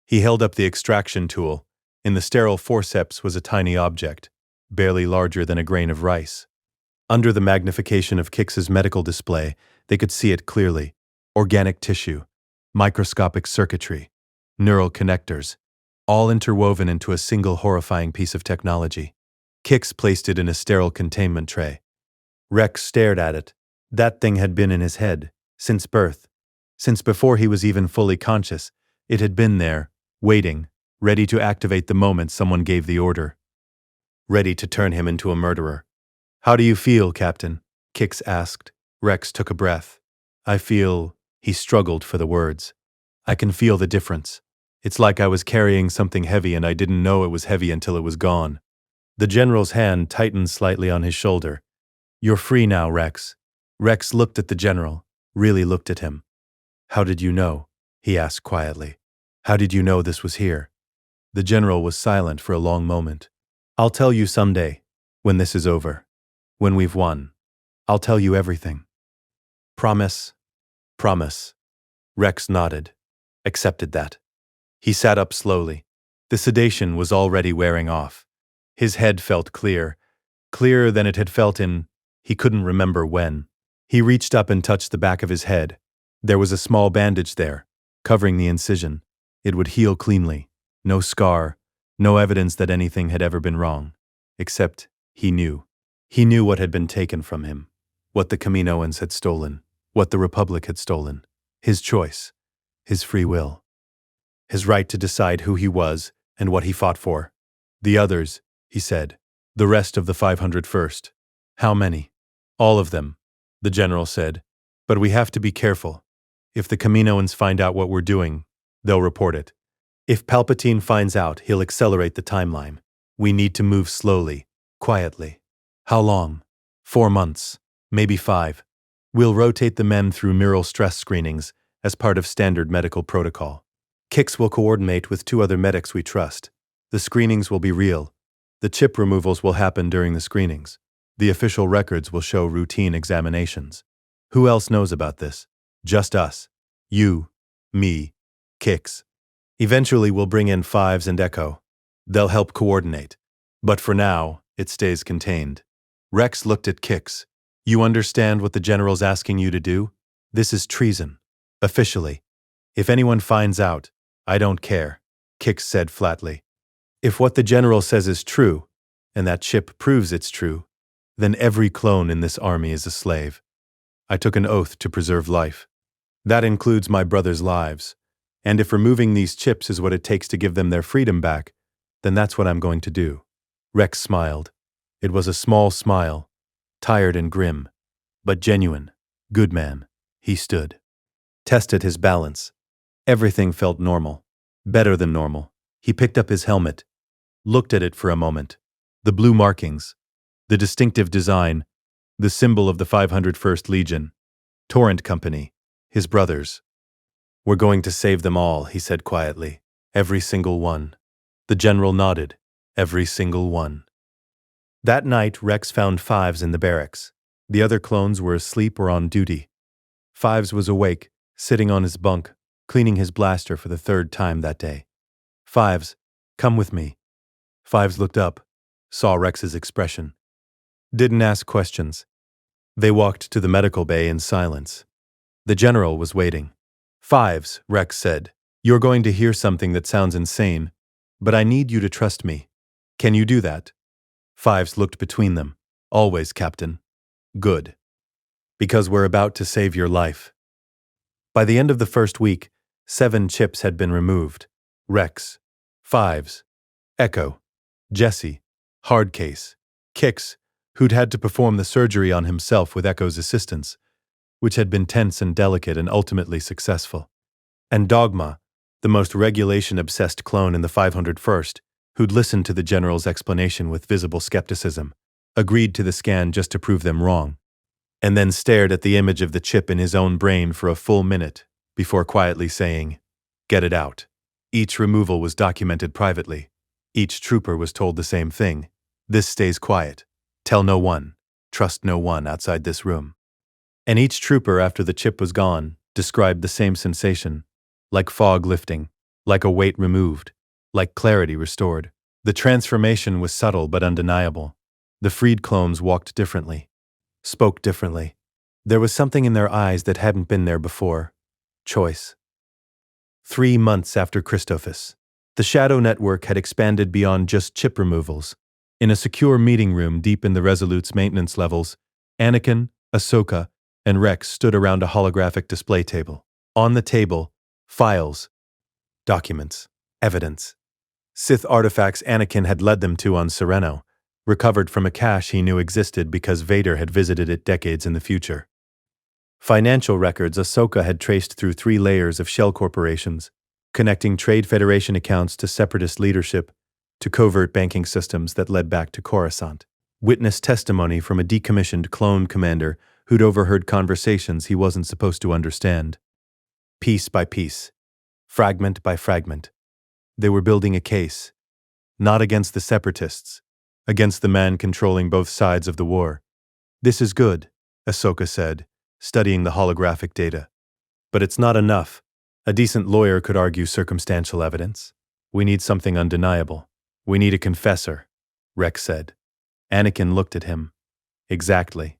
A: He held up the extraction tool. In the sterile forceps was a tiny object, barely larger than a grain of rice. Under the magnification of Kix's medical display, they could see it clearly. Organic tissue, microscopic circuitry, neural connectors, all interwoven into a single horrifying piece of technology. Kix placed it in a sterile containment tray. Rex stared at it. That thing had been in his head, since birth. Since before he was even fully conscious, it had been there, waiting, ready to activate the moment someone gave the order, ready to turn him into a murderer. "How do you feel, Captain?" Kix asked. Rex took a breath. "I feel," he struggled for the words. "I can feel the difference. It's like I was carrying something heavy and I didn't know it was heavy until it was gone." The general's hand tightened slightly on his shoulder. "You're free now, Rex." Rex looked at the general, really looked at him. "How did you know?" he asked quietly. "How did you know this was here?" The general was silent for a long moment. "I'll tell you someday, when this is over. When we've won. I'll tell you everything." "Promise?" "Promise." Rex nodded. Accepted that. He sat up slowly. The sedation was already wearing off. His head felt clear, clearer than it had felt in, he couldn't remember when. He reached up and touched the back of his head. There was a small bandage there, covering the incision. It would heal cleanly. No scar, no evidence that anything had ever been wrong. Except, he knew. He knew what had been taken from him. What the Kaminoans had stolen. What the Republic had stolen. His choice. His free will. His right to decide who he was and what he fought for. "The others," he said. "The rest of the 501st. "How many?" "All of them," the general said. "But we have to be careful. If the Kaminoans find out what we're doing, they'll report it. If Palpatine finds out, he'll accelerate the timeline. We need to move slowly, quietly." "How long?" 4 months, maybe 5. We'll rotate the men through neural stress screenings as part of standard medical protocol. Kix will coordinate with 2 other medics we trust. The screenings will be real. The chip removals will happen during the screenings. The official records will show routine examinations. Who else knows about this? Just us. You, me, Kix. Eventually we'll bring in Fives and Echo. They'll help coordinate. But for now, it stays contained. Rex looked at Kix. "You understand what the general's asking you to do? This is treason. Officially. If anyone finds out, I don't care," Kix said flatly. "If what the general says is true, and that chip proves it's true, then every clone in this army is a slave. I took an oath to preserve life. That includes my brothers' lives. And if removing these chips is what it takes to give them their freedom back, then that's what I'm going to do." Rex smiled. It was a small smile, tired and grim, but genuine. Good man. He stood. Tested his balance. Everything felt normal. Better than normal. He picked up his helmet. Looked at it for a moment. The blue markings. The distinctive design. The symbol of the 501st Legion. Torrent Company. His brothers. "We're going to save them all," he said quietly. "Every single one." The general nodded. Every single one. That night, Rex found Fives in the barracks. The other clones were asleep or on duty. Fives was awake, sitting on his bunk, cleaning his blaster for the 3rd time that day. "Fives, come with me." Fives looked up, saw Rex's expression. Didn't ask questions. They walked to the medical bay in silence. The general was waiting. "Fives," Rex said, "you're going to hear something that sounds insane, but I need you to trust me. Can you do that?" Fives looked between them. "Always, Captain." "Good. Because we're about to save your life." By the end of the first week, 7 chips had been removed. Rex, Fives, Echo, Jesse, Hardcase, Kix, who'd had to perform the surgery on himself with Echo's assistance, which had been tense and delicate and ultimately successful. And Dogma, the most regulation-obsessed clone in the 501st, who'd listened to the general's explanation with visible skepticism, agreed to the scan just to prove them wrong, and then stared at the image of the chip in his own brain for a full minute before quietly saying, "Get it out." Each removal was documented privately. Each trooper was told the same thing. "This stays quiet. Tell no one. Trust no one outside this room." And each trooper, after the chip was gone, described the same sensation, like fog lifting, like a weight removed, like clarity restored. The transformation was subtle but undeniable. The freed clones walked differently, spoke differently. There was something in their eyes that hadn't been there before. Choice. 3 months after Christophsis, the Shadow Network had expanded beyond just chip removals. In a secure meeting room deep in the Resolute's maintenance levels, Anakin, Ahsoka, and Rex stood around a holographic display table. On the table, files, documents, evidence. Sith artifacts Anakin had led them to on Sereno, recovered from a cache he knew existed because Vader had visited it decades in the future. Financial records Ahsoka had traced through 3 layers of shell corporations, connecting Trade Federation accounts to separatist leadership, to covert banking systems that led back to Coruscant. Witness testimony from a decommissioned clone commander who'd overheard conversations he wasn't supposed to understand. Piece by piece, fragment by fragment, they were building a case, not against the separatists, against the man controlling both sides of the war. "This is good," Ahsoka said, studying the holographic data. "But it's not enough. A decent lawyer could argue circumstantial evidence. We need something undeniable. We need a confessor," Rex said. Anakin looked at him. "Exactly.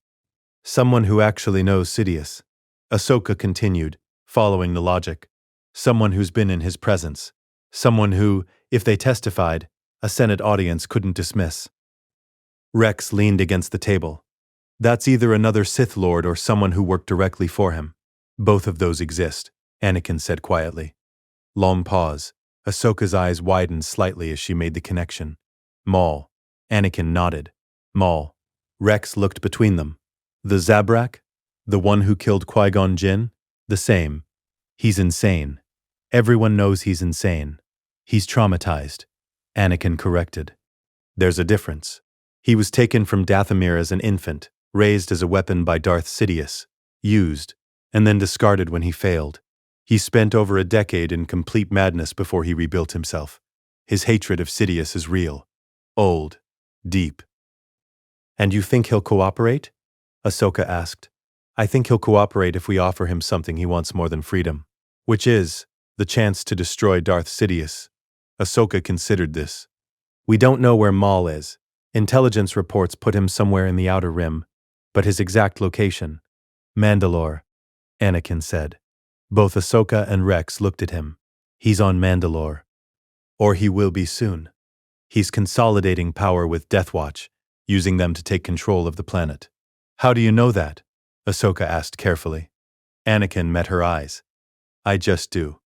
A: Someone who actually knows Sidious," Ahsoka continued, following the logic. "Someone who's been in his presence. Someone who, if they testified, a Senate audience couldn't dismiss." Rex leaned against the table. "That's either another Sith Lord or someone who worked directly for him. Both of those exist," Anakin said quietly. Long pause. Ahsoka's eyes widened slightly as she made the connection. "Maul." Anakin nodded. "Maul." Rex looked between them. "The Zabrak? The one who killed Qui-Gon Jinn? The same. He's insane. Everyone knows he's insane. He's traumatized," Anakin corrected. "There's a difference. He was taken from Dathomir as an infant, raised as a weapon by Darth Sidious, used, and then discarded when he failed. He spent over a decade in complete madness before he rebuilt himself. His hatred of Sidious is real. Old. Deep." "And you think he'll cooperate?" Ahsoka asked. "I think he'll cooperate if we offer him something he wants more than freedom. Which is, the chance to destroy Darth Sidious." Ahsoka considered this. "We don't know where Maul is. Intelligence reports put him somewhere in the Outer Rim, but his exact location—" "Mandalore," Anakin said. Both Ahsoka and Rex looked at him. "He's on Mandalore. Or he will be soon. He's consolidating power with Death Watch, using them to take control of the planet." "How do you know that?" Ahsoka asked carefully. Anakin met her eyes. "I just do."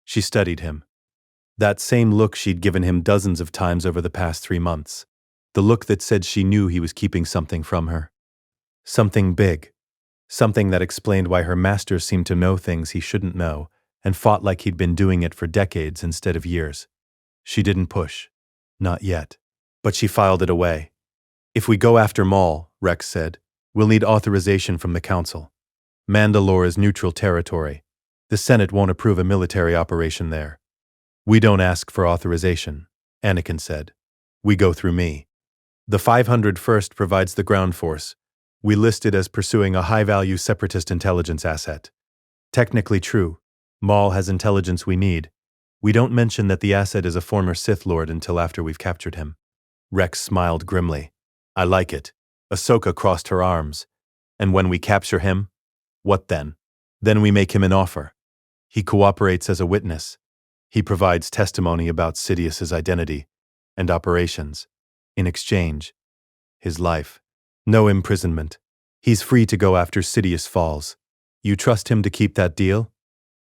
A: She studied him. That same look she'd given him dozens of times over the past 3 months. The look that said she knew he was keeping something from her. Something big. Something that explained why her master seemed to know things he shouldn't know and fought like he'd been doing it for decades instead of years. She didn't push. Not yet. But she filed it away. "If we go after Maul," Rex said, "we'll need authorization from the Council. Mandalore is neutral territory. The Senate won't approve a military operation there." "We don't ask for authorization," Anakin said. "We go through me. The 501st provides the ground force. We list it as pursuing a high-value separatist intelligence asset. Technically true. Maul has intelligence we need. We don't mention that the asset is a former Sith Lord until after we've captured him." Rex smiled grimly. "I like it." Ahsoka crossed her arms. "And when we capture him? What then?" "Then we make him an offer. He cooperates as a witness. He provides testimony about Sidious's identity and operations. In exchange, his life. No imprisonment. He's free to go after Sidious falls. You trust him to keep that deal?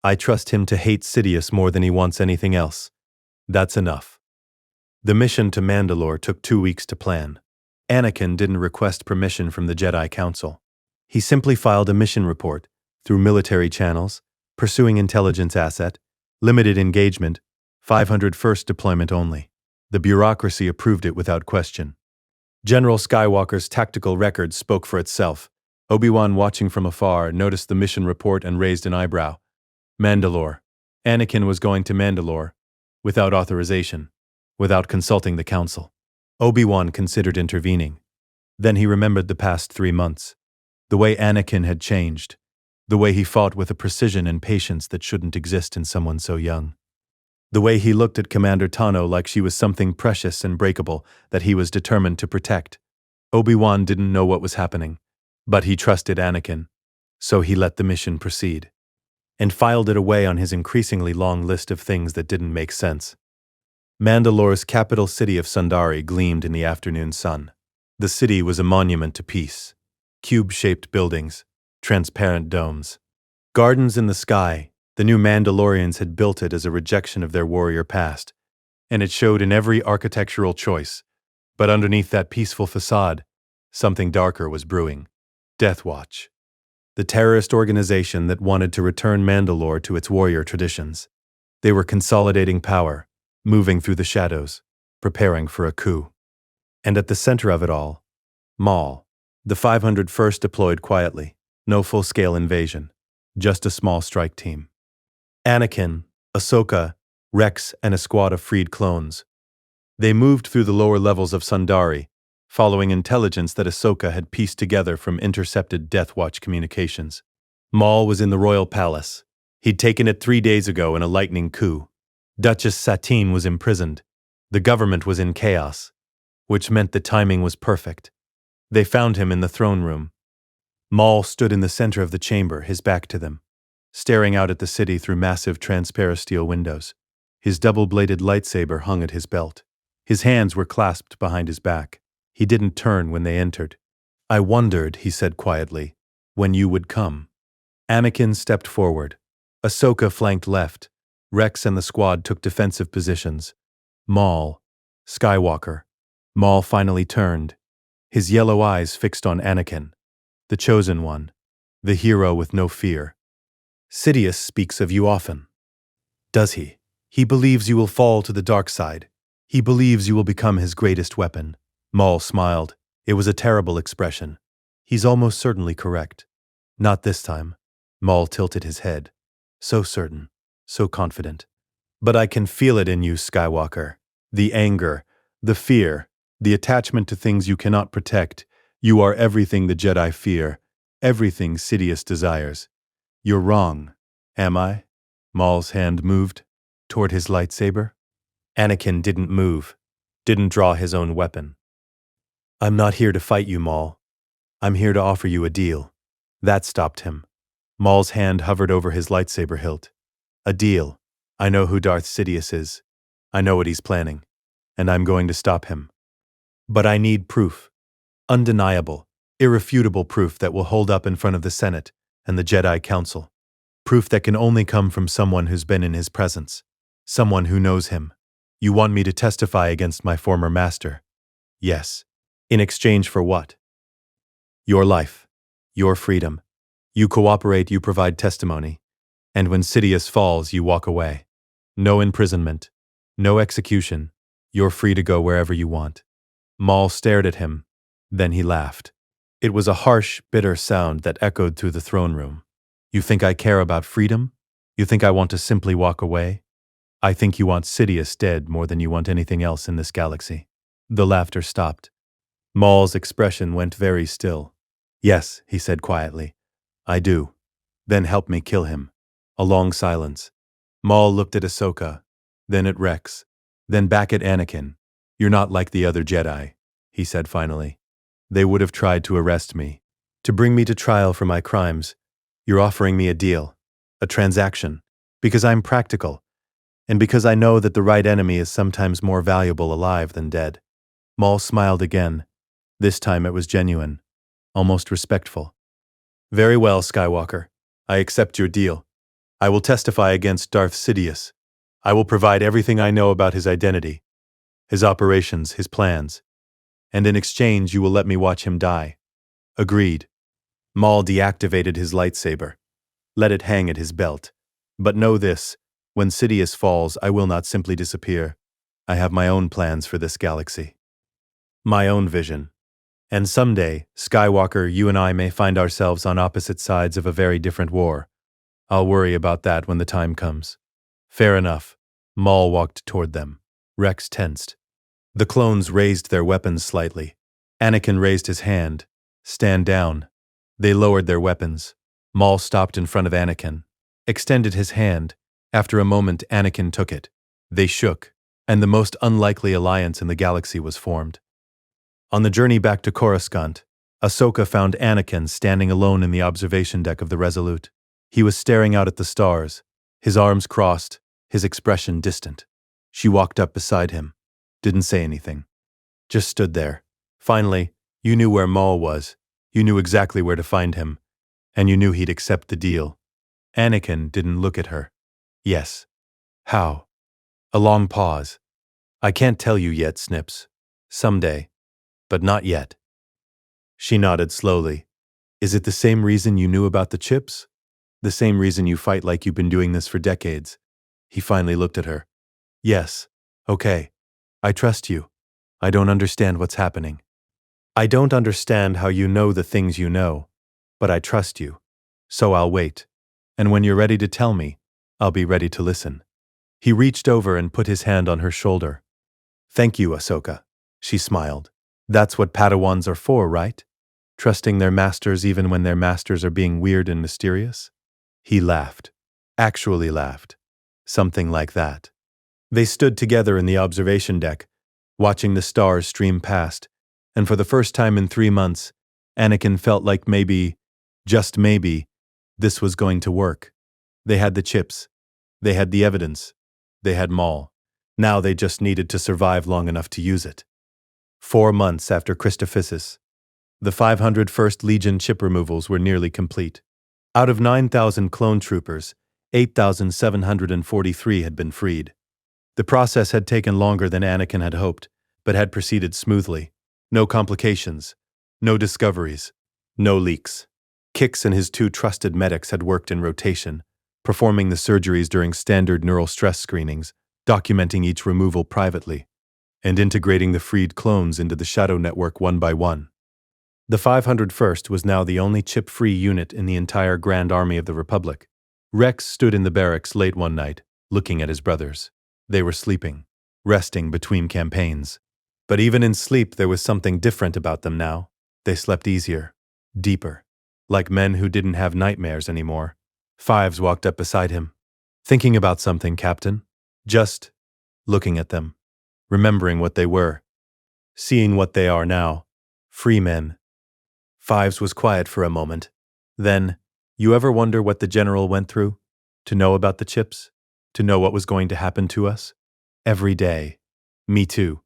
A: I trust him to hate Sidious more than he wants anything else. That's enough." The mission to Mandalore took 2 weeks to plan. Anakin didn't request permission from the Jedi Council. He simply filed a mission report through military channels, pursuing intelligence asset, limited engagement, 501st deployment only. The bureaucracy approved it without question. General Skywalker's tactical record spoke for itself. Obi-Wan, watching from afar, noticed the mission report and raised an eyebrow. Mandalore. Anakin was going to Mandalore, without authorization, without consulting the Council. Obi-Wan considered intervening. Then he remembered the past 3 months. The way Anakin had changed. The way he fought with a precision and patience that shouldn't exist in someone so young. The way he looked at Commander Tano like she was something precious and breakable that he was determined to protect. Obi-Wan didn't know what was happening, but he trusted Anakin, so he let the mission proceed, and filed it away on his increasingly long list of things that didn't make sense. Mandalore's capital city of Sundari gleamed in the afternoon sun. The city was a monument to peace. Cube-shaped buildings, transparent domes, gardens in the sky. The new Mandalorians had built it as a rejection of their warrior past, and it showed in every architectural choice. But underneath that peaceful facade, something darker was brewing. Death Watch. The terrorist organization that wanted to return Mandalore to its warrior traditions. They were consolidating power, moving through the shadows, preparing for a coup. And at the center of it all, Maul. The 501st deployed quietly, no full-scale invasion, just a small strike team. Anakin, Ahsoka, Rex, and a squad of freed clones. They moved through the lower levels of Sundari, following intelligence that Ahsoka had pieced together from intercepted Death Watch communications. Maul was in the royal palace. He'd taken it 3 days ago in a lightning coup. Duchess Satine was imprisoned. The government was in chaos, which meant the timing was perfect. They found him in the throne room. Maul stood in the center of the chamber, his back to them, staring out at the city through massive transparent steel windows. His double-bladed lightsaber hung at his belt. His hands were clasped behind his back. He didn't turn when they entered. "I wondered," he said quietly, "when you would come." Anakin stepped forward. Ahsoka flanked left. Rex and the squad took defensive positions. Maul. Skywalker. Maul finally turned, his yellow eyes fixed on Anakin, the chosen one, the hero with no fear. "Sidious speaks of you often." "Does he? He believes you will fall to the dark side. He believes you will become his greatest weapon." Maul smiled. It was a terrible expression. "He's almost certainly correct." "Not this time." Maul tilted his head. "So certain, so confident. But I can feel it in you, Skywalker. The anger, the fear, the attachment to things you cannot protect. You are everything the Jedi fear, everything Sidious desires." "You're wrong." "Am I?" Maul's hand moved toward his lightsaber. Anakin didn't move, didn't draw his own weapon. "I'm not here to fight you, Maul. I'm here to offer you a deal." That stopped him. Maul's hand hovered over his lightsaber hilt. "A deal. I know who Darth Sidious is. I know what he's planning, and I'm going to stop him. But I need proof. Undeniable, irrefutable proof that will hold up in front of the Senate and the Jedi Council. Proof that can only come from someone who's been in his presence, someone who knows him. You want me to testify against my former master?" "Yes." "In exchange for what?" "Your life. Your freedom. You cooperate, you provide testimony. And when Sidious falls, you walk away. No imprisonment. No execution. You're free to go wherever you want." Maul stared at him. Then he laughed. It was a harsh, bitter sound that echoed through the throne room. "You think I care about freedom? You think I want to simply walk away? I think you want Sidious dead more than you want anything else in this galaxy." The laughter stopped. Maul's expression went very still. "Yes," he said quietly. "I do." "Then help me kill him." A long silence. Maul looked at Ahsoka, then at Rex, then back at Anakin. "You're not like the other Jedi," he said finally. "They would have tried to arrest me, to bring me to trial for my crimes. You're offering me a deal, a transaction, because I'm practical, and because I know that the right enemy is sometimes more valuable alive than dead." Maul smiled again. This time it was genuine, almost respectful. "Very well, Skywalker. I accept your deal. I will testify against Darth Sidious. I will provide everything I know about his identity, his operations, his plans. And in exchange, you will let me watch him die." "Agreed." Maul deactivated his lightsaber. Let it hang at his belt. "But know this, when Sidious falls, I will not simply disappear. I have my own plans for this galaxy. My own vision. And someday, Skywalker, you and I may find ourselves on opposite sides of a very different war. I'll worry about that when the time comes." "Fair enough." Maul walked toward them. Rex tensed. The clones raised their weapons slightly. Anakin raised his hand. "Stand down." They lowered their weapons. Maul stopped in front of Anakin, extended his hand. After a moment, Anakin took it. They shook, and the most unlikely alliance in the galaxy was formed. On the journey back to Coruscant, Ahsoka found Anakin standing alone in the observation deck of the Resolute. He was staring out at the stars, his arms crossed, his expression distant. She walked up beside him, didn't say anything, just stood there. "Finally, you knew where Maul was. You knew exactly where to find him, and you knew he'd accept the deal." Anakin didn't look at her. "Yes." "How?" A long pause. I can't tell you yet, Snips. Someday. But not yet. She nodded slowly. Is it the same reason you knew about the chips? The same reason you fight like you've been doing this for decades? He finally looked at her. Yes. Okay. I trust you. I don't understand what's happening. I don't understand how you know the things you know, but I trust you. So I'll wait. And when you're ready to tell me, I'll be ready to listen. He reached over and put his hand on her shoulder. Thank you, Ahsoka. She smiled. That's what Padawans are for, right? Trusting their masters even when their masters are being weird and mysterious? He laughed. Actually laughed. Something like that. They stood together in the observation deck, watching the stars stream past, and for the first time in 3 months, Anakin felt like maybe, just maybe, this was going to work. They had the chips. They had the evidence. They had Maul. Now they just needed to survive long enough to use it. 4 months after Christophsis, the 501st Legion chip removals were nearly complete. Out of 9,000 clone troopers, 8,743 had been freed. The process had taken longer than Anakin had hoped, but had proceeded smoothly. No complications, no discoveries, no leaks. Kix and his 2 trusted medics had worked in rotation, performing the surgeries during standard neural stress screenings, documenting each removal privately, and integrating the freed clones into the shadow network one by one. The 501st was now the only chip-free unit in the entire Grand Army of the Republic. Rex stood in the barracks late one night, looking at his brothers. They were sleeping, resting between campaigns. But even in sleep there was something different about them now. They slept easier, deeper, like men who didn't have nightmares anymore. Fives walked up beside him. Thinking about something, Captain? Just looking at them, remembering what they were, seeing what they are now, free men. Fives was quiet for a moment. Then, you ever wonder what the general went through? To know about the chips? To know what was going to happen to us? Every day. Me too.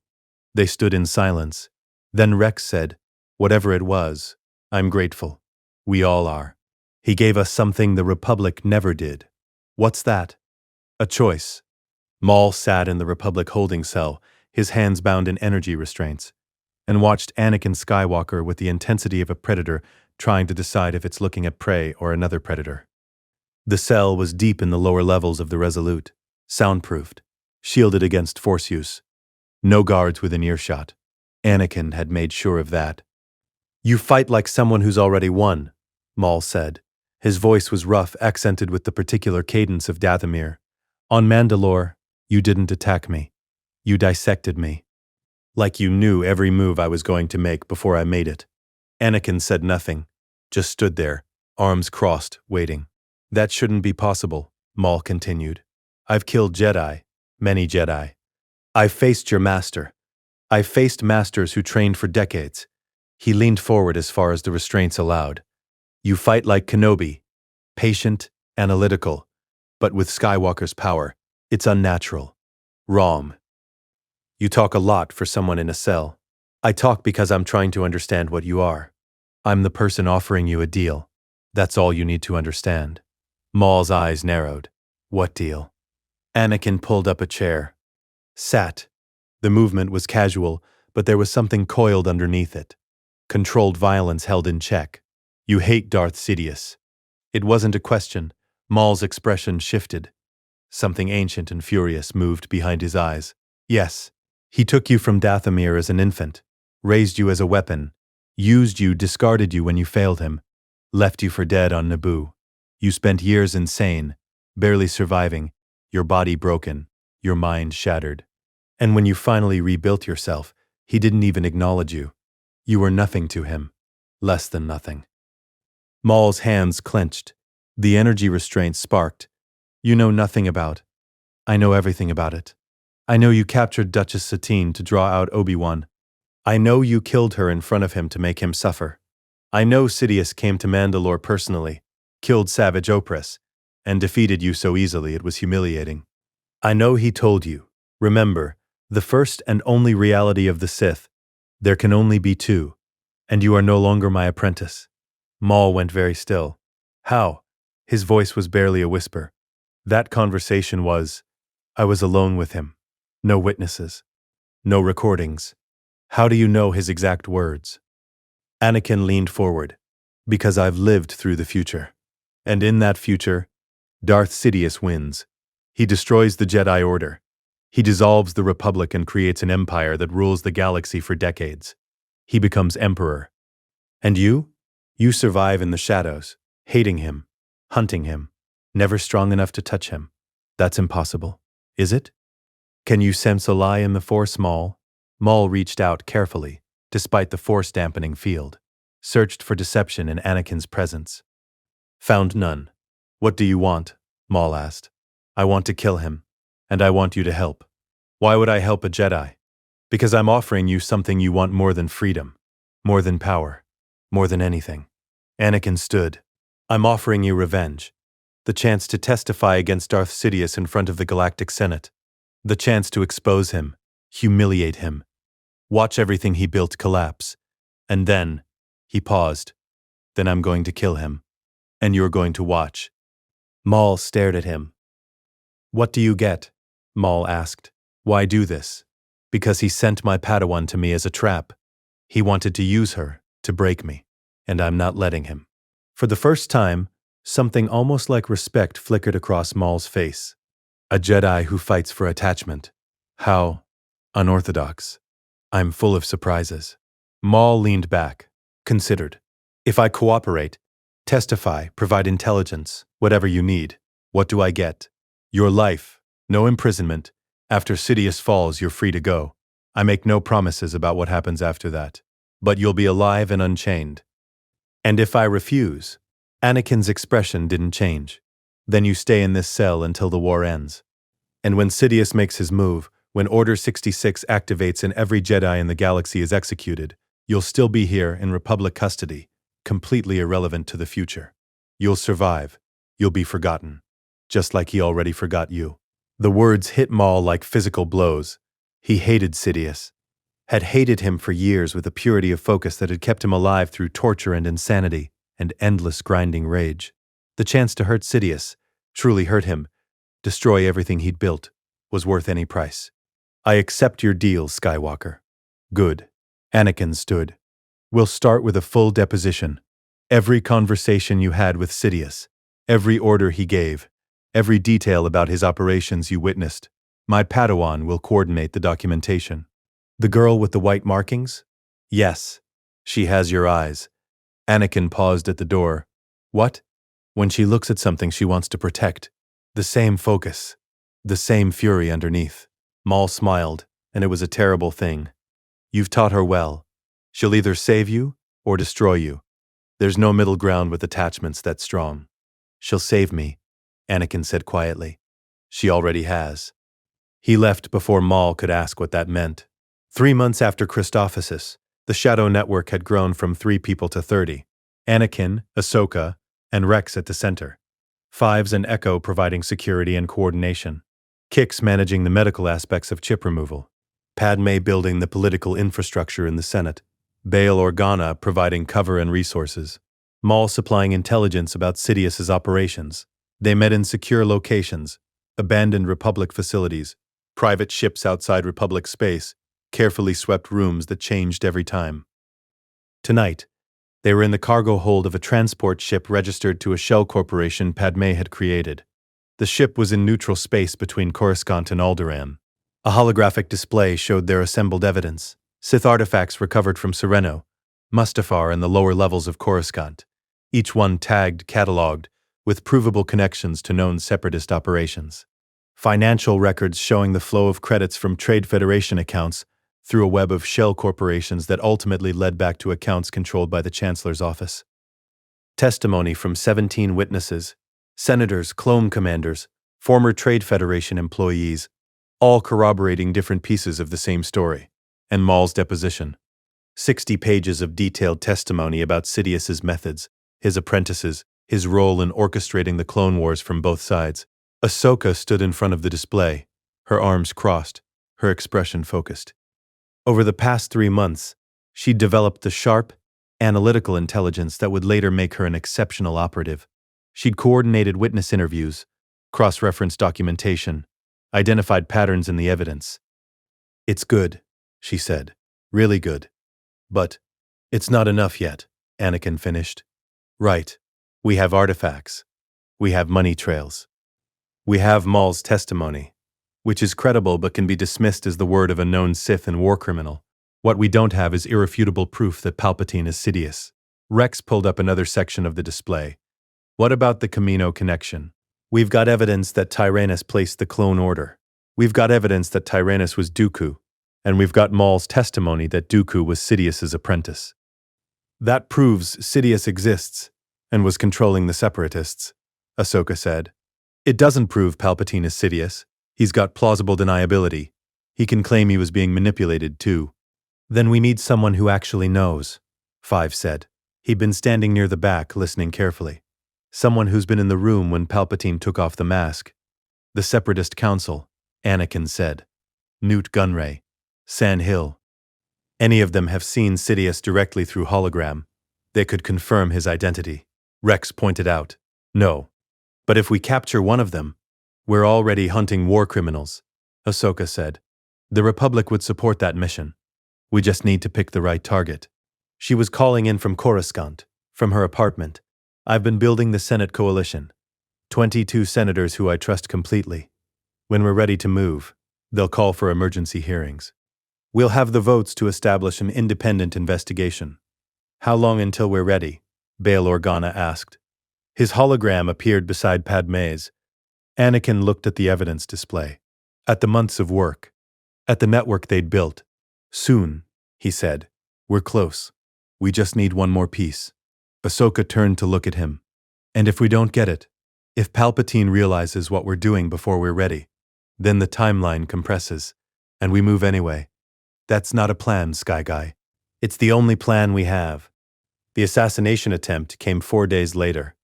A: They stood in silence. Then Rex said, whatever it was, I'm grateful. We all are. He gave us something the Republic never did. What's that? A choice. Maul sat in the Republic holding cell, his hands bound in energy restraints, and watched Anakin Skywalker with the intensity of a predator trying to decide if it's looking at prey or another predator. The cell was deep in the lower levels of the Resolute, soundproofed, shielded against force use. No guards within earshot. Anakin had made sure of that. You fight like someone who's already won, Maul said. His voice was rough, accented with the particular cadence of Dathomir. On Mandalore, you didn't attack me. You dissected me. Like you knew every move I was going to make before I made it. Anakin said nothing, just stood there, arms crossed, waiting. That shouldn't be possible, Maul continued. I've killed Jedi, many Jedi. I've faced your master. I've faced masters who trained for decades. He leaned forward as far as the restraints allowed. You fight like Kenobi, patient, analytical, but with Skywalker's power, it's unnatural. Wrong. You talk a lot for someone in a cell. I talk because I'm trying to understand what you are. I'm the person offering you a deal. That's all you need to understand. Maul's eyes narrowed. What deal? Anakin pulled up a chair. Sat. The movement was casual, but there was something coiled underneath it. Controlled violence held in check. You hate Darth Sidious. It wasn't a question. Maul's expression shifted. Something ancient and furious moved behind his eyes. Yes. He took you from Dathomir as an infant, raised you as a weapon, used you, discarded you when you failed him, left you for dead on Naboo. You spent years insane, barely surviving, your body broken, your mind shattered. And when you finally rebuilt yourself, he didn't even acknowledge you. You were nothing to him, less than nothing. Maul's hands clenched. The energy restraint sparked. You know nothing about. I know everything about it. I know you captured Duchess Satine to draw out Obi-Wan. I know you killed her in front of him to make him suffer. I know Sidious came to Mandalore personally, killed Savage Opress, and defeated you so easily it was humiliating. I know he told you, remember, the first and only reality of the Sith, there can only be two, and you are no longer my apprentice. Maul went very still. How? His voice was barely a whisper. That conversation was, I was alone with him. No witnesses. No recordings. How do you know his exact words? Anakin leaned forward. Because I've lived through the future. And in that future, Darth Sidious wins. He destroys the Jedi Order. He dissolves the Republic and creates an empire that rules the galaxy for decades. He becomes emperor. And you? You survive in the shadows, hating him, hunting him, never strong enough to touch him. That's impossible, is it? Can you sense a lie in the Force, Maul? Maul reached out carefully, despite the Force-dampening field, searched for deception in Anakin's presence. Found none. What do you want? Maul asked. I want to kill him, and I want you to help. Why would I help a Jedi? Because I'm offering you something you want more than freedom, more than power, more than anything. Anakin stood. I'm offering you revenge. The chance to testify against Darth Sidious in front of the Galactic Senate. The chance to expose him, humiliate him. Watch everything he built collapse. And then, he paused. Then I'm going to kill him. And you're going to watch. Maul stared at him. What do you get? Maul asked. Why do this? Because he sent my Padawan to me as a trap. He wanted to use her, to break me. And I'm not letting him. For the first time, something almost like respect flickered across Maul's face. A Jedi who fights for attachment. How unorthodox. I'm full of surprises. Maul leaned back, considered. If I cooperate, testify, provide intelligence, whatever you need, what do I get? Your life, no imprisonment. After Sidious falls, you're free to go. I make no promises about what happens after that. But you'll be alive and unchained. And if I refuse? Anakin's expression didn't change. Then you stay in this cell until the war ends. And when Sidious makes his move, when Order 66 activates and every Jedi in the galaxy is executed, you'll still be here in Republic custody, completely irrelevant to the future. You'll survive. You'll be forgotten. Just like he already forgot you. The words hit Maul like physical blows. He hated Sidious. Had hated him for years with a purity of focus that had kept him alive through torture and insanity and endless grinding rage. The chance to hurt Sidious, truly hurt him, destroy everything he'd built, was worth any price. I accept your deal, Skywalker. Good. Anakin stood. We'll start with a full deposition. Every conversation you had with Sidious, every order he gave, every detail about his operations you witnessed. My Padawan will coordinate the documentation. The girl with the white markings? Yes. She has your eyes. Anakin paused at the door. What? When she looks at something she wants to protect. The same focus. The same fury underneath. Maul smiled, and it was a terrible thing. You've taught her well. She'll either save you or destroy you. There's no middle ground with attachments that strong. She'll save me, Anakin said quietly. She already has. He left before Maul could ask what that meant. 3 months after Christophsis, the Shadow Network had grown from 3 people to 30. Anakin, Ahsoka, and Rex at the center. Fives and Echo providing security and coordination. Kix managing the medical aspects of chip removal. Padme building the political infrastructure in the Senate. Bail Organa providing cover and resources. Maul supplying intelligence about Sidious's operations. They met in secure locations, abandoned Republic facilities, private ships outside Republic space, carefully swept rooms that changed every time. Tonight, they were in the cargo hold of a transport ship registered to a shell corporation Padme had created. The ship was in neutral space between Coruscant and Alderaan. A holographic display showed their assembled evidence, Sith artifacts recovered from Sereno, Mustafar, and the lower levels of Coruscant, each one tagged, catalogued, with provable connections to known separatist operations. Financial records showing the flow of credits from Trade Federation accounts through a web of shell corporations that ultimately led back to accounts controlled by the Chancellor's office. Testimony from 17 witnesses, senators, clone commanders, former Trade Federation employees, all corroborating different pieces of the same story. And Maul's deposition. 60 pages of detailed testimony about Sidious's methods, his apprentices, his role in orchestrating the Clone Wars from both sides. Ahsoka stood in front of the display, her arms crossed, her expression focused. Over the past 3 months, she'd developed the sharp, analytical intelligence that would later make her an exceptional operative. She'd coordinated witness interviews, cross-referenced documentation, identified patterns in the evidence. It's good, she said. Really good. But it's not enough yet, Anakin finished. Right. We have artifacts. We have money trails. We have Maul's testimony, which is credible but can be dismissed as the word of a known Sith and war criminal. What we don't have is irrefutable proof that Palpatine is Sidious. Rex pulled up another section of the display. What about the Camino connection? We've got evidence that Tyrannus placed the clone order. We've got evidence that Tyrannus was Dooku. And we've got Maul's testimony that Dooku was Sidious's apprentice. That proves Sidious exists and was controlling the Separatists, Ahsoka said. It doesn't prove Palpatine is Sidious. He's got plausible deniability. He can claim he was being manipulated, too. Then we need someone who actually knows, Five said. He'd been standing near the back, listening carefully. Someone who's been in the room when Palpatine took off the mask. The Separatist Council, Anakin said. Newt Gunray. San Hill. Any of them have seen Sidious directly through hologram. They could confirm his identity. Rex pointed out. No. But if we capture one of them, we're already hunting war criminals, Ahsoka said. The Republic would support that mission. We just need to pick the right target. She was calling in from Coruscant, from her apartment. I've been building the Senate coalition. 22 senators who I trust completely. When we're ready to move, they'll call for emergency hearings. We'll have the votes to establish an independent investigation. How long until we're ready? Bail Organa asked. His hologram appeared beside Padme's. Anakin looked at the evidence display. At the months of work. At the network they'd built. Soon, he said. We're close. We just need one more piece. Ahsoka turned to look at him. And if we don't get it, if Palpatine realizes what we're doing before we're ready, then the timeline compresses, and we move anyway. That's not a plan, Sky Guy. It's the only plan we have. The assassination attempt came 4 days later.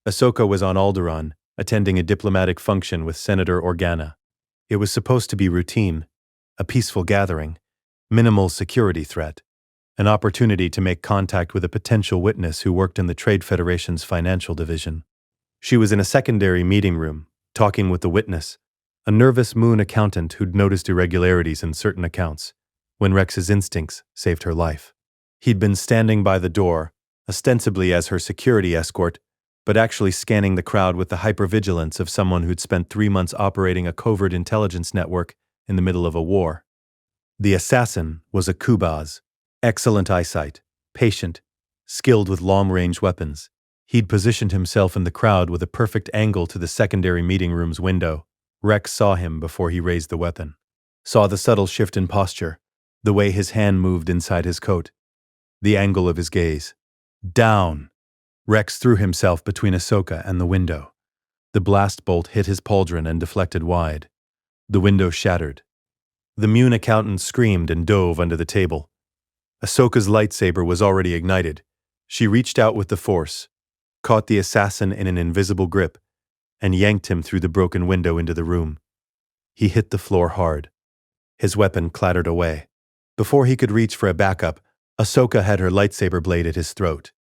A: Ahsoka was on Alderaan, attending a diplomatic function with Senator Organa. It was supposed to be routine, a peaceful gathering, minimal security threat, an opportunity to make contact with a potential witness who worked in the Trade Federation's financial division. She was in a secondary meeting room, talking with the witness, a nervous Moon accountant who'd noticed irregularities in certain accounts, when Rex's instincts saved her life. He'd been standing by the door, ostensibly as her security escort, but actually scanning the crowd with the hypervigilance of someone who'd spent 3 months operating a covert intelligence network in the middle of a war. The assassin was a Kubaz, excellent eyesight, patient, skilled with long-range weapons. He'd positioned himself in the crowd with a perfect angle to the secondary meeting room's window. Rex saw him before he raised the weapon. Saw the subtle shift in posture, the way his hand moved inside his coat, the angle of his gaze. Down! Rex threw himself between Ahsoka and the window. The blast bolt hit his pauldron and deflected wide. The window shattered. The Moon accountant screamed and dove under the table. Ahsoka's lightsaber was already ignited. She reached out with the Force, caught the assassin in an invisible grip, and yanked him through the broken window into the room. He hit the floor hard. His weapon clattered away. Before he could reach for a backup, Ahsoka had her lightsaber blade at his throat.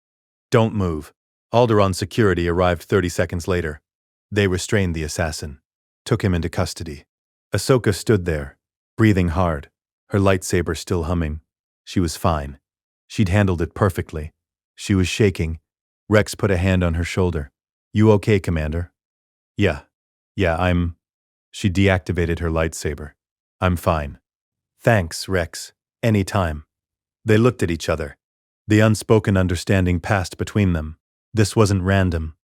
A: Don't move. Alderaan security arrived 30 seconds later. They restrained the assassin, took him into custody. Ahsoka stood there, breathing hard, her lightsaber still humming. She was fine. She'd handled it perfectly. She was shaking. Rex put a hand on her shoulder. You okay, Commander? Yeah, I'm... She deactivated her lightsaber. I'm fine. Thanks, Rex. Any time. They looked at each other. The unspoken understanding passed between them. This wasn't random.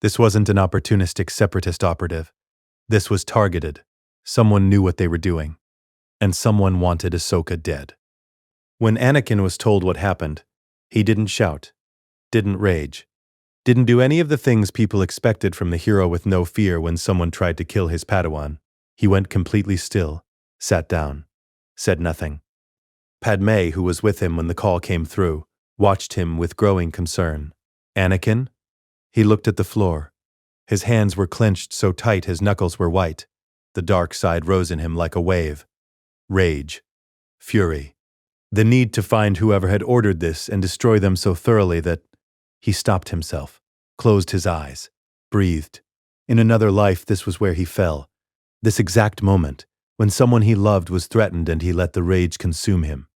A: This wasn't an opportunistic separatist operative. This was targeted. Someone knew what they were doing. And someone wanted Ahsoka dead. When Anakin was told what happened, he didn't shout, didn't rage, didn't do any of the things people expected from the hero with no fear when someone tried to kill his Padawan. He went completely still, sat down, said nothing. Padme, who was with him when the call came through, watched him with growing concern. Anakin? He looked at the floor. His hands were clenched so tight his knuckles were white. The dark side rose in him like a wave. Rage. Fury. The need to find whoever had ordered this and destroy them so thoroughly that he stopped himself, closed his eyes, breathed. In another life, this was where he fell. This exact moment, When someone he loved was threatened and he let the rage consume him.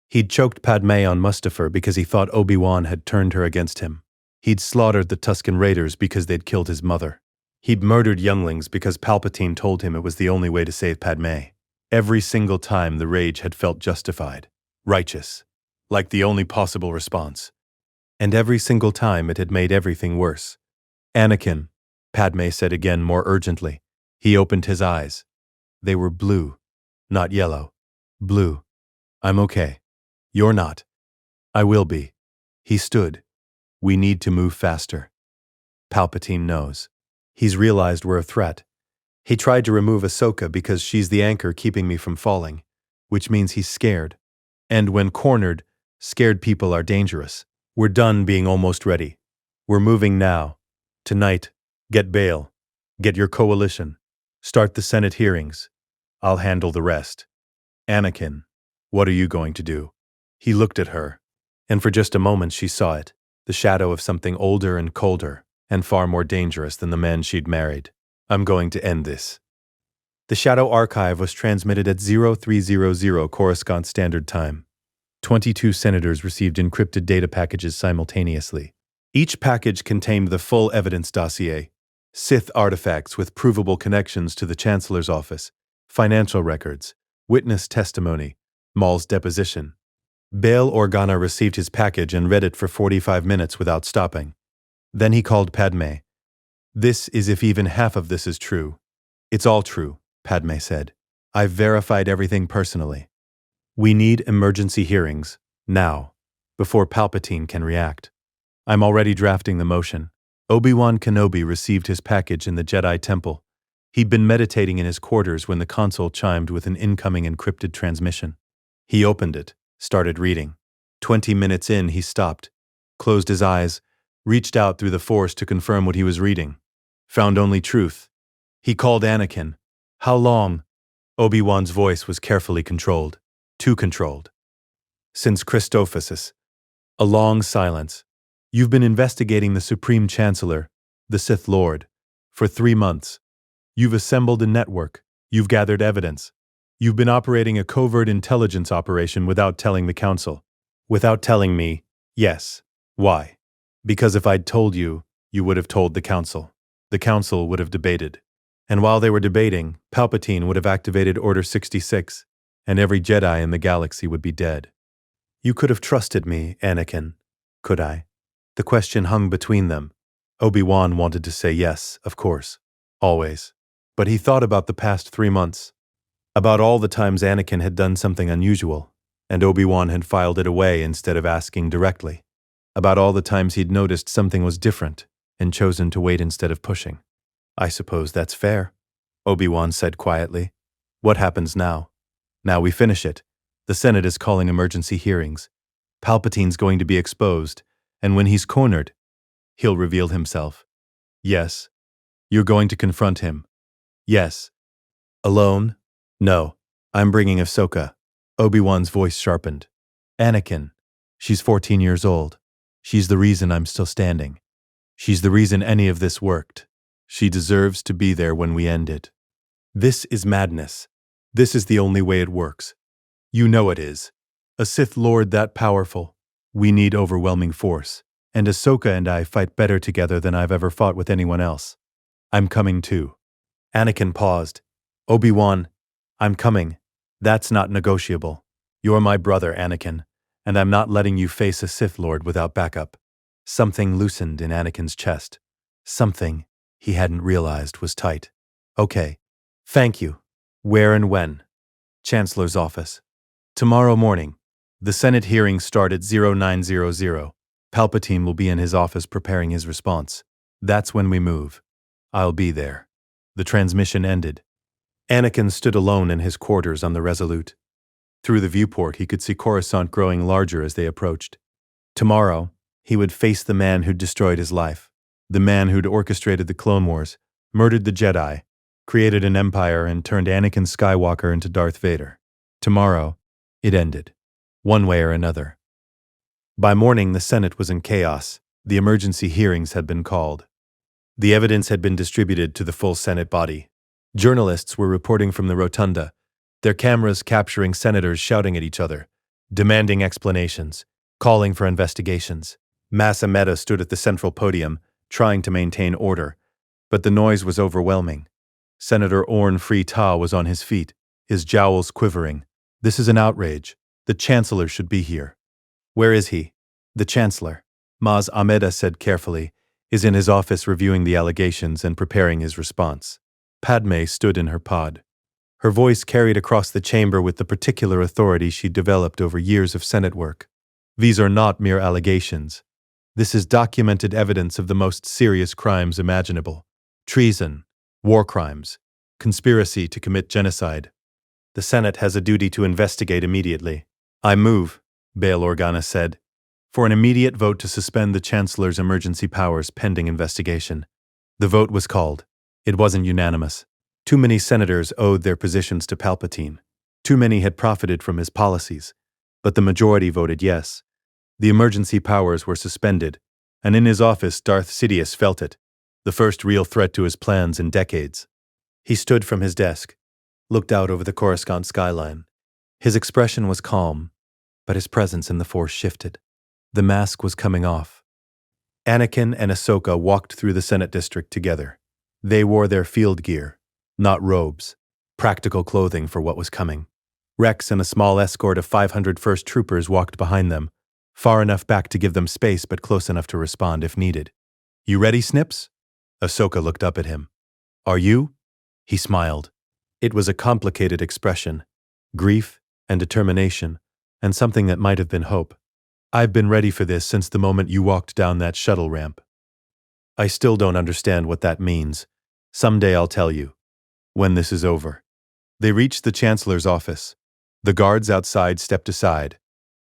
A: He'd choked Padme on Mustafar because he thought Obi-Wan had turned her against him. He'd slaughtered the Tusken Raiders because they'd killed his mother. He'd murdered younglings because Palpatine told him it was the only way to save Padme. Every single time the rage had felt justified, righteous, like the only possible response. And every single time it had made everything worse. "Anakin," Padme said again more urgently. He opened his eyes. They were blue, not yellow. Blue. "I'm okay. You're not." "I will be." He stood. "We need to move faster." Palpatine knows. He's realized we're a threat. He tried to remove Ahsoka because she's the anchor keeping me from falling, which means he's scared. And when cornered, scared people are dangerous. We're done being almost ready. We're moving now. Tonight, get bail. Get your coalition. Start the Senate hearings. I'll handle the rest. "Anakin, what are you going to do?" He looked at her, and for just a moment she saw it, the shadow of something older and colder, and far more dangerous than the man she'd married. "I'm going to end this." The Shadow Archive was transmitted at 0300 Coruscant Standard Time. 22 senators received encrypted data packages simultaneously. Each package contained the full evidence dossier, Sith artifacts with provable connections to the Chancellor's office, financial records, witness testimony, Maul's deposition. Bail Organa received his package and read it for 45 minutes without stopping. Then he called Padme. "This is if even half of this is true." "It's all true," Padme said. "I've verified everything personally. We need emergency hearings, now, before Palpatine can react. I'm already drafting the motion." Obi-Wan Kenobi received his package in the Jedi Temple. He'd been meditating in his quarters when the console chimed with an incoming encrypted transmission. He opened it, started reading. 20 minutes in, he stopped, closed his eyes, reached out through the Force to confirm what he was reading. Found only truth. He called Anakin. "How long?" Obi-Wan's voice was carefully controlled. Too controlled. "Since Christophsis." A long silence. "You've been investigating the Supreme Chancellor, the Sith Lord, for 3 months. You've assembled a network. You've gathered evidence. You've been operating a covert intelligence operation without telling the Council. Without telling me, yes. Why? Because if I'd told you, you would have told the Council. The Council would have debated. And while they were debating, Palpatine would have activated Order 66, and every Jedi in the galaxy would be dead. You could have trusted me, Anakin, could I?" The question hung between them. Obi-Wan wanted to say yes, of course. Always. But he thought about the past 3 months. About all the times Anakin had done something unusual, and Obi-Wan had filed it away instead of asking directly. About all the times he'd noticed something was different, and chosen to wait instead of pushing. "I suppose that's fair," Obi-Wan said quietly. "What happens now? Now we finish it. The Senate is calling emergency hearings. Palpatine's going to be exposed, and when he's cornered, he'll reveal himself." "Yes." "You're going to confront him." "Yes." "Alone?" "No. I'm bringing Ahsoka." Obi-Wan's voice sharpened. "Anakin. She's 14 years old. She's the reason I'm still standing. She's the reason any of this worked. She deserves to be there when we end it. This is madness. This is the only way it works. You know it is. A Sith Lord that powerful. We need overwhelming force, and Ahsoka and I fight better together than I've ever fought with anyone else. I'm coming too." Anakin paused. "Obi-Wan, I'm coming. That's not negotiable. You're my brother, Anakin, and I'm not letting you face a Sith Lord without backup." Something loosened in Anakin's chest. Something he hadn't realized was tight. "Okay. Thank you. Where and when?" "Chancellor's office." "Tomorrow morning. The Senate hearings start at 0900. Palpatine will be in his office preparing his response. That's when we move. I'll be there." The transmission ended. Anakin stood alone in his quarters on the Resolute. Through the viewport, he could see Coruscant growing larger as they approached. Tomorrow, he would face the man who'd destroyed his life, the man who'd orchestrated the Clone Wars, murdered the Jedi, created an empire, and turned Anakin Skywalker into Darth Vader. Tomorrow, it ended, one way or another. By morning, the Senate was in chaos. The emergency hearings had been called. The evidence had been distributed to the full Senate body. Journalists were reporting from the rotunda, their cameras capturing senators shouting at each other, demanding explanations, calling for investigations. Master Ahsoka stood at the central podium, trying to maintain order, but the noise was overwhelming. Senator Orn Free Ta was on his feet, his jowls quivering. "This is an outrage. The Chancellor should be here." "Where is he?" "The Chancellor," Maz Ahmeda said carefully, "is in his office reviewing the allegations and preparing his response." Padme stood in her pod. Her voice carried across the chamber with the particular authority she'd developed over years of Senate work. "These are not mere allegations. This is documented evidence of the most serious crimes imaginable. Treason, war crimes, conspiracy to commit genocide. The Senate has a duty to investigate immediately." "I move," Bail Organa said, "for an immediate vote to suspend the Chancellor's emergency powers pending investigation." The vote was called. It wasn't unanimous. Too many senators owed their positions to Palpatine. Too many had profited from his policies. But the majority voted yes. The emergency powers were suspended, and in his office Darth Sidious felt it, the first real threat to his plans in decades. He stood from his desk, looked out over the Coruscant skyline. His expression was calm, but his presence in the Force shifted. The mask was coming off. Anakin and Ahsoka walked through the Senate district together. They wore their field gear, not robes, practical clothing for what was coming. Rex and a small escort of 500 First Troopers walked behind them, far enough back to give them space but close enough to respond if needed. "You ready, Snips?" Ahsoka looked up at him. "Are you?" He smiled. It was a complicated expression, grief and determination, and something that might have been hope. "I've been ready for this since the moment you walked down that shuttle ramp. I still don't understand what that means. Someday I'll tell you. When this is over." They reached the Chancellor's office. The guards outside stepped aside.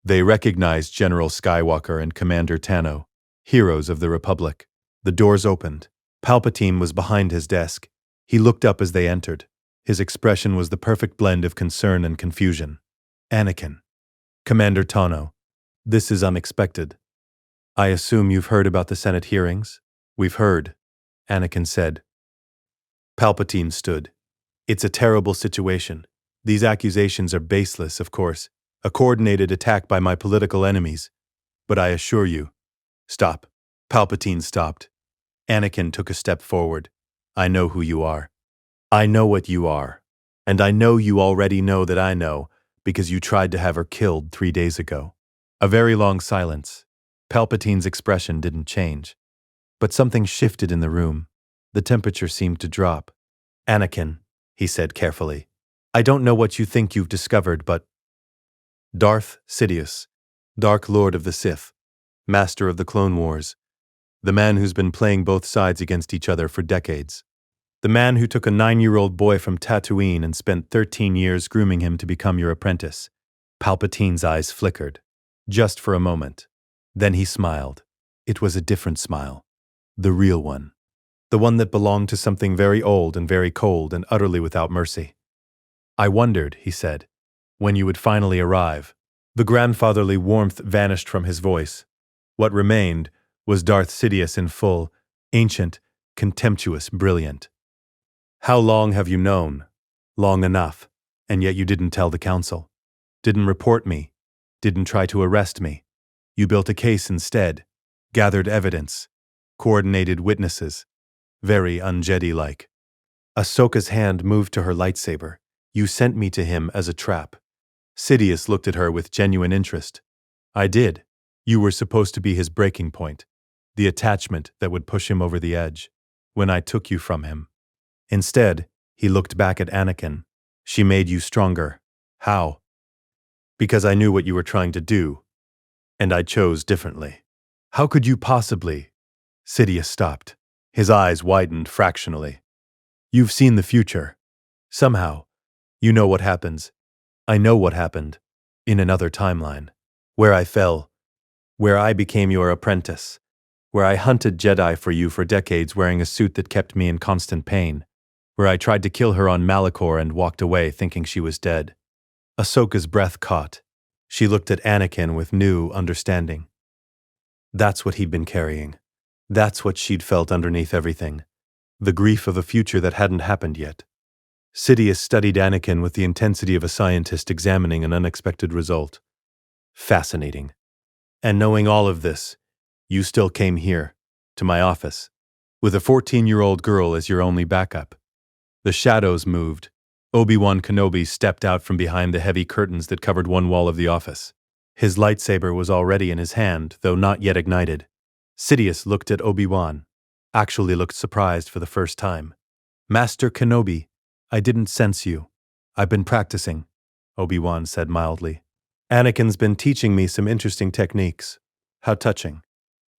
A: They recognized General Skywalker and Commander Tano, heroes of the Republic. The doors opened. Palpatine was behind his desk. He looked up as they entered. His expression was the perfect blend of concern and confusion. "Anakin." "Commander Tano, this is unexpected. I assume you've heard about the Senate hearings?" "We've heard," Anakin said. Palpatine stood. "It's a terrible situation. These accusations are baseless, of course. A coordinated attack by my political enemies. But I assure you—" "Stop." Palpatine stopped. Anakin took a step forward. "I know who you are. I know what you are. And I know you already know that I know, because you tried to have her killed 3 days ago." A very long silence. Palpatine's expression didn't change. But something shifted in the room. The temperature seemed to drop. "Anakin," he said carefully, "I don't know what you think you've discovered, but—" Darth Sidious, Dark Lord of the Sith, Master of the Clone Wars, the man who's been playing both sides against each other for decades. The man who took a 9-year-old boy from Tatooine and spent 13 years grooming him to become your apprentice. Palpatine's eyes flickered. Just for a moment. Then he smiled. It was a different smile. The real one. The one that belonged to something very old and very cold and utterly without mercy. "I wondered," he said, "when you would finally arrive." The grandfatherly warmth vanished from his voice. What remained was Darth Sidious in full, ancient, contemptuous, brilliant. "How long have you known?" "Long enough, and yet you didn't tell the council. Didn't report me. Didn't try to arrest me. You built a case instead. Gathered evidence. Coordinated witnesses. Very un-Jedi-like." Ahsoka's hand moved to her lightsaber. "You sent me to him as a trap." Sidious looked at her with genuine interest. "I did. You were supposed to be his breaking point, the attachment that would push him over the edge, when I took you from him. Instead," he looked back at Anakin, "she made you stronger." "How?" "Because I knew what you were trying to do, and I chose differently." "How could you possibly—" Sidious stopped. His eyes widened fractionally. "You've seen the future. Somehow. You know what happens. I know what happened. In another timeline. Where I fell. Where I became your apprentice. Where I hunted Jedi for you for decades wearing a suit that kept me in constant pain. Where I tried to kill her on Malachor and walked away thinking she was dead." Ahsoka's breath caught. She looked at Anakin with new understanding. That's what he'd been carrying. That's what she'd felt underneath everything. The grief of a future that hadn't happened yet. Sidious studied Anakin with the intensity of a scientist examining an unexpected result. Fascinating. And knowing all of this, you still came here, to my office, with a 14-year-old girl as your only backup. The shadows moved. Obi-Wan Kenobi stepped out from behind the heavy curtains that covered one wall of the office. His lightsaber was already in his hand, though not yet ignited. Sidious looked at Obi-Wan, actually looked surprised for the first time. Master Kenobi, I didn't sense you. I've been practicing, Obi-Wan said mildly. Anakin's been teaching me some interesting techniques. How touching.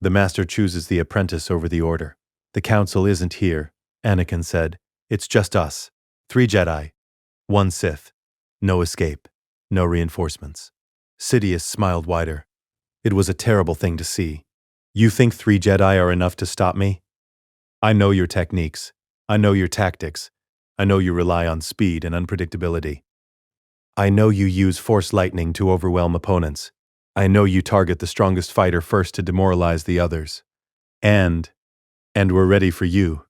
A: The master chooses the apprentice over the order. The council isn't here, Anakin said. It's just us. 3 Jedi. 1 Sith. No escape. No reinforcements. Sidious smiled wider. It was a terrible thing to see. You think 3 Jedi are enough to stop me? I know your techniques. I know your tactics. I know you rely on speed and unpredictability. I know you use Force lightning to overwhelm opponents. I know you target the strongest fighter first to demoralize the others. And we're ready for you.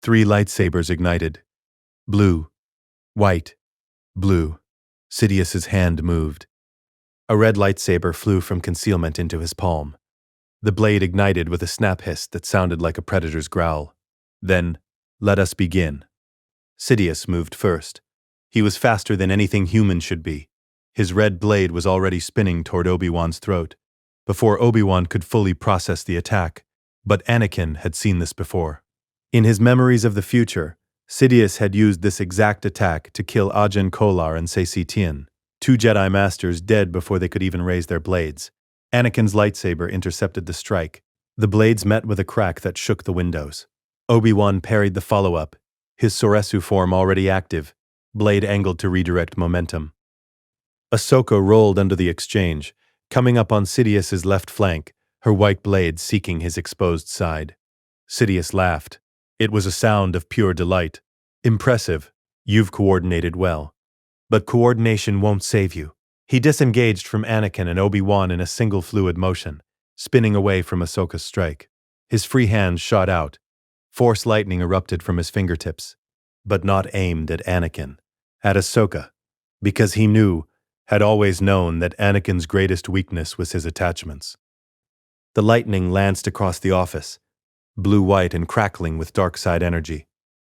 A: 3 lightsabers ignited. Blue. White. Blue. Sidious's hand moved. A red lightsaber flew from concealment into his palm. The blade ignited with a snap hiss that sounded like a predator's growl. Then, let us begin. Sidious moved first. He was faster than anything human should be. His red blade was already spinning toward Obi-Wan's throat, before Obi-Wan could fully process the attack, but Anakin had seen this before. In his memories of the future, Sidious had used this exact attack to kill Ajin Kolar and Saesee Tiin, 2 Jedi Masters dead before they could even raise their blades. Anakin's lightsaber intercepted the strike. The blades met with a crack that shook the windows. Obi-Wan parried the follow-up, his Soresu form already active, blade angled to redirect momentum. Ahsoka rolled under the exchange, coming up on Sidious's left flank, her white blade seeking his exposed side. Sidious laughed. It was a sound of pure delight. Impressive. You've coordinated well. But coordination won't save you. He disengaged from Anakin and Obi-Wan in a single fluid motion, spinning away from Ahsoka's strike. His free hand shot out. Force lightning erupted from his fingertips, but not aimed at Anakin, at Ahsoka, because he had always known that Anakin's greatest weakness was his attachments. The lightning lanced across the office, blue-white and crackling with dark side energy.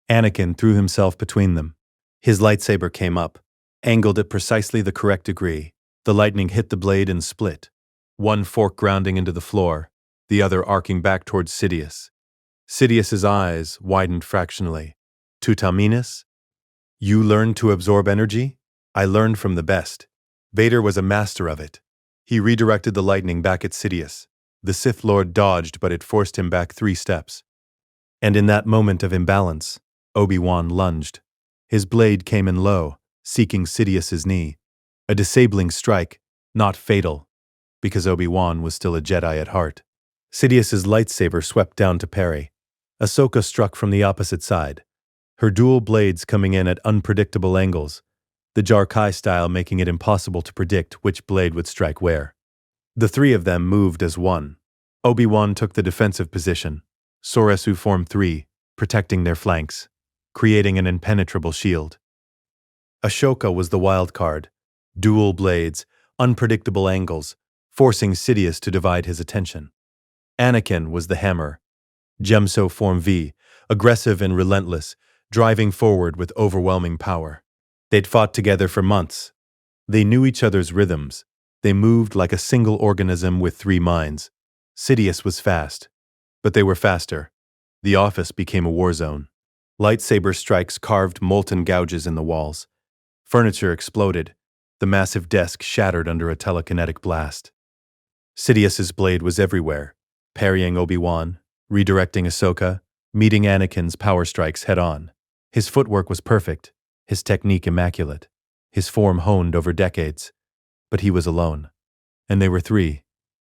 A: Anakin threw himself between them. His lightsaber came up, angled at precisely the correct degree. The lightning hit the blade and split, one fork grounding into the floor, the other arcing back towards Sidious. Sidious's eyes widened fractionally. Tutaminis? You learned to absorb energy? I learned from the best. Vader was a master of it. He redirected the lightning back at Sidious. The Sith Lord dodged, but it forced him back 3 steps. And in that moment of imbalance, Obi-Wan lunged. His blade came in low, seeking Sidious's knee. A disabling strike, not fatal, because Obi-Wan was still a Jedi at heart. Sidious's lightsaber swept down to parry. Ahsoka struck from the opposite side, her dual blades coming in at unpredictable angles, the Jarkai style making it impossible to predict which blade would strike where. The 3 of them moved as one. Obi-Wan took the defensive position, Soresu Form 3, protecting their flanks, creating an impenetrable shield. Ashoka was the wild card, dual blades, unpredictable angles, forcing Sidious to divide his attention. Anakin was the hammer, Gemso Form V, aggressive and relentless, driving forward with overwhelming power. They'd fought together for months. They knew each other's rhythms. They moved like a single organism with 3 minds. Sidious was fast, but they were faster. The office became a war zone. Lightsaber strikes carved molten gouges in the walls. Furniture exploded. The massive desk shattered under a telekinetic blast. Sidious's blade was everywhere, parrying Obi-Wan, redirecting Ahsoka, meeting Anakin's power strikes head-on. His footwork was perfect, his technique immaculate, his form honed over decades. But he was alone. And they were 3.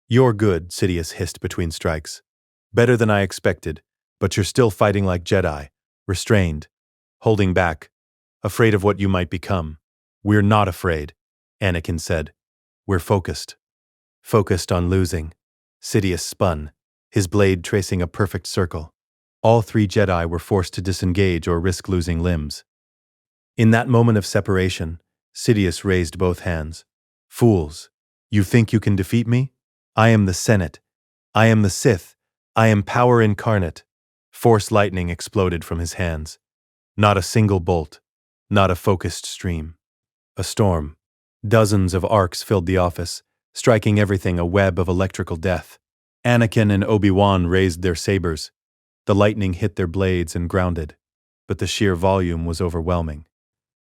A: You're good, Sidious hissed between strikes. Better than I expected, but you're still fighting like Jedi, restrained, holding back, afraid of what you might become. We're not afraid, Anakin said. We're focused. Focused on losing. Sidious spun, his blade tracing a perfect circle. All 3 Jedi were forced to disengage or risk losing limbs. In that moment of separation, Sidious raised both hands. Fools, you think you can defeat me? I am the Senate. I am the Sith. I am power incarnate. Force lightning exploded from his hands. Not a single bolt. Not a focused stream. A storm. Dozens of arcs filled the office, striking everything a web of electrical death. Anakin and Obi-Wan raised their sabers. The lightning hit their blades and grounded, but the sheer volume was overwhelming.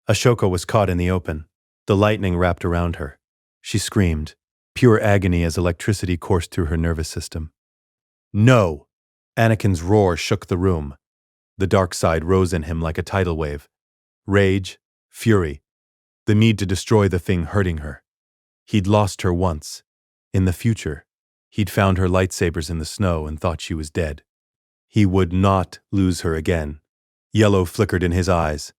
A: Ashoka was caught in the open. The lightning wrapped around her. She screamed, pure agony as electricity coursed through her nervous system. No! Anakin's roar shook the room. The dark side rose in him like a tidal wave. Rage, fury, the need to destroy the thing hurting her. He'd lost her once. In the future, he'd found her lightsabers in the snow and thought she was dead. He would not lose her again. Yellow flickered in his eyes.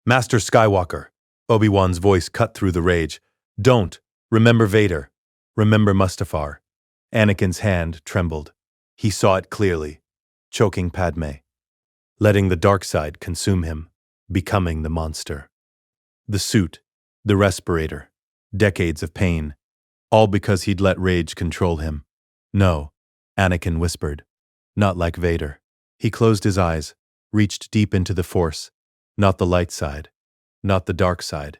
A: Master Skywalker, Obi-Wan's voice cut through the rage. Don't. Remember Vader. Remember Mustafar. Anakin's hand trembled. He saw it clearly, choking Padme, letting the dark side consume him, becoming the monster. The suit, the respirator, decades of pain, all because he'd let rage control him. No, Anakin whispered. Not like Vader. He closed his eyes, reached deep into the Force. Not the light side, not the dark side.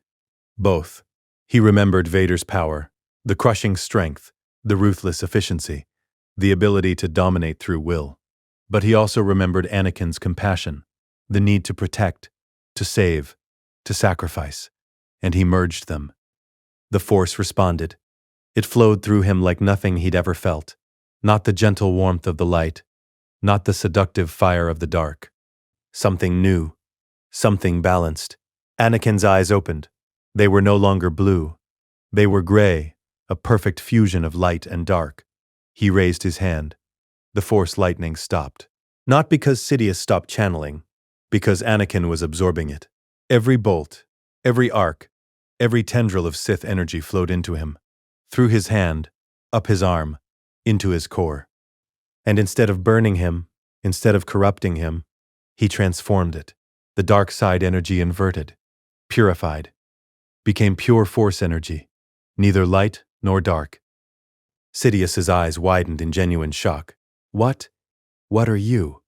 A: Both. He remembered Vader's power, the crushing strength, the ruthless efficiency, the ability to dominate through will. But he also remembered Anakin's compassion, the need to protect, to save, to sacrifice, and he merged them. The Force responded. It flowed through him like nothing he'd ever felt, not the gentle warmth of the light, not the seductive fire of the dark. Something new, something balanced. Anakin's eyes opened. They were no longer blue. They were gray, a perfect fusion of light and dark. He raised his hand. The Force lightning stopped. Not because Sidious stopped channeling, because Anakin was absorbing it. Every bolt, every arc, every tendril of Sith energy flowed into him, through his hand, up his arm, into his core. And instead of burning him, instead of corrupting him, he transformed it. The dark side energy inverted, purified, became pure Force energy, neither light nor dark. Sidious's eyes widened in genuine shock. What? What are you?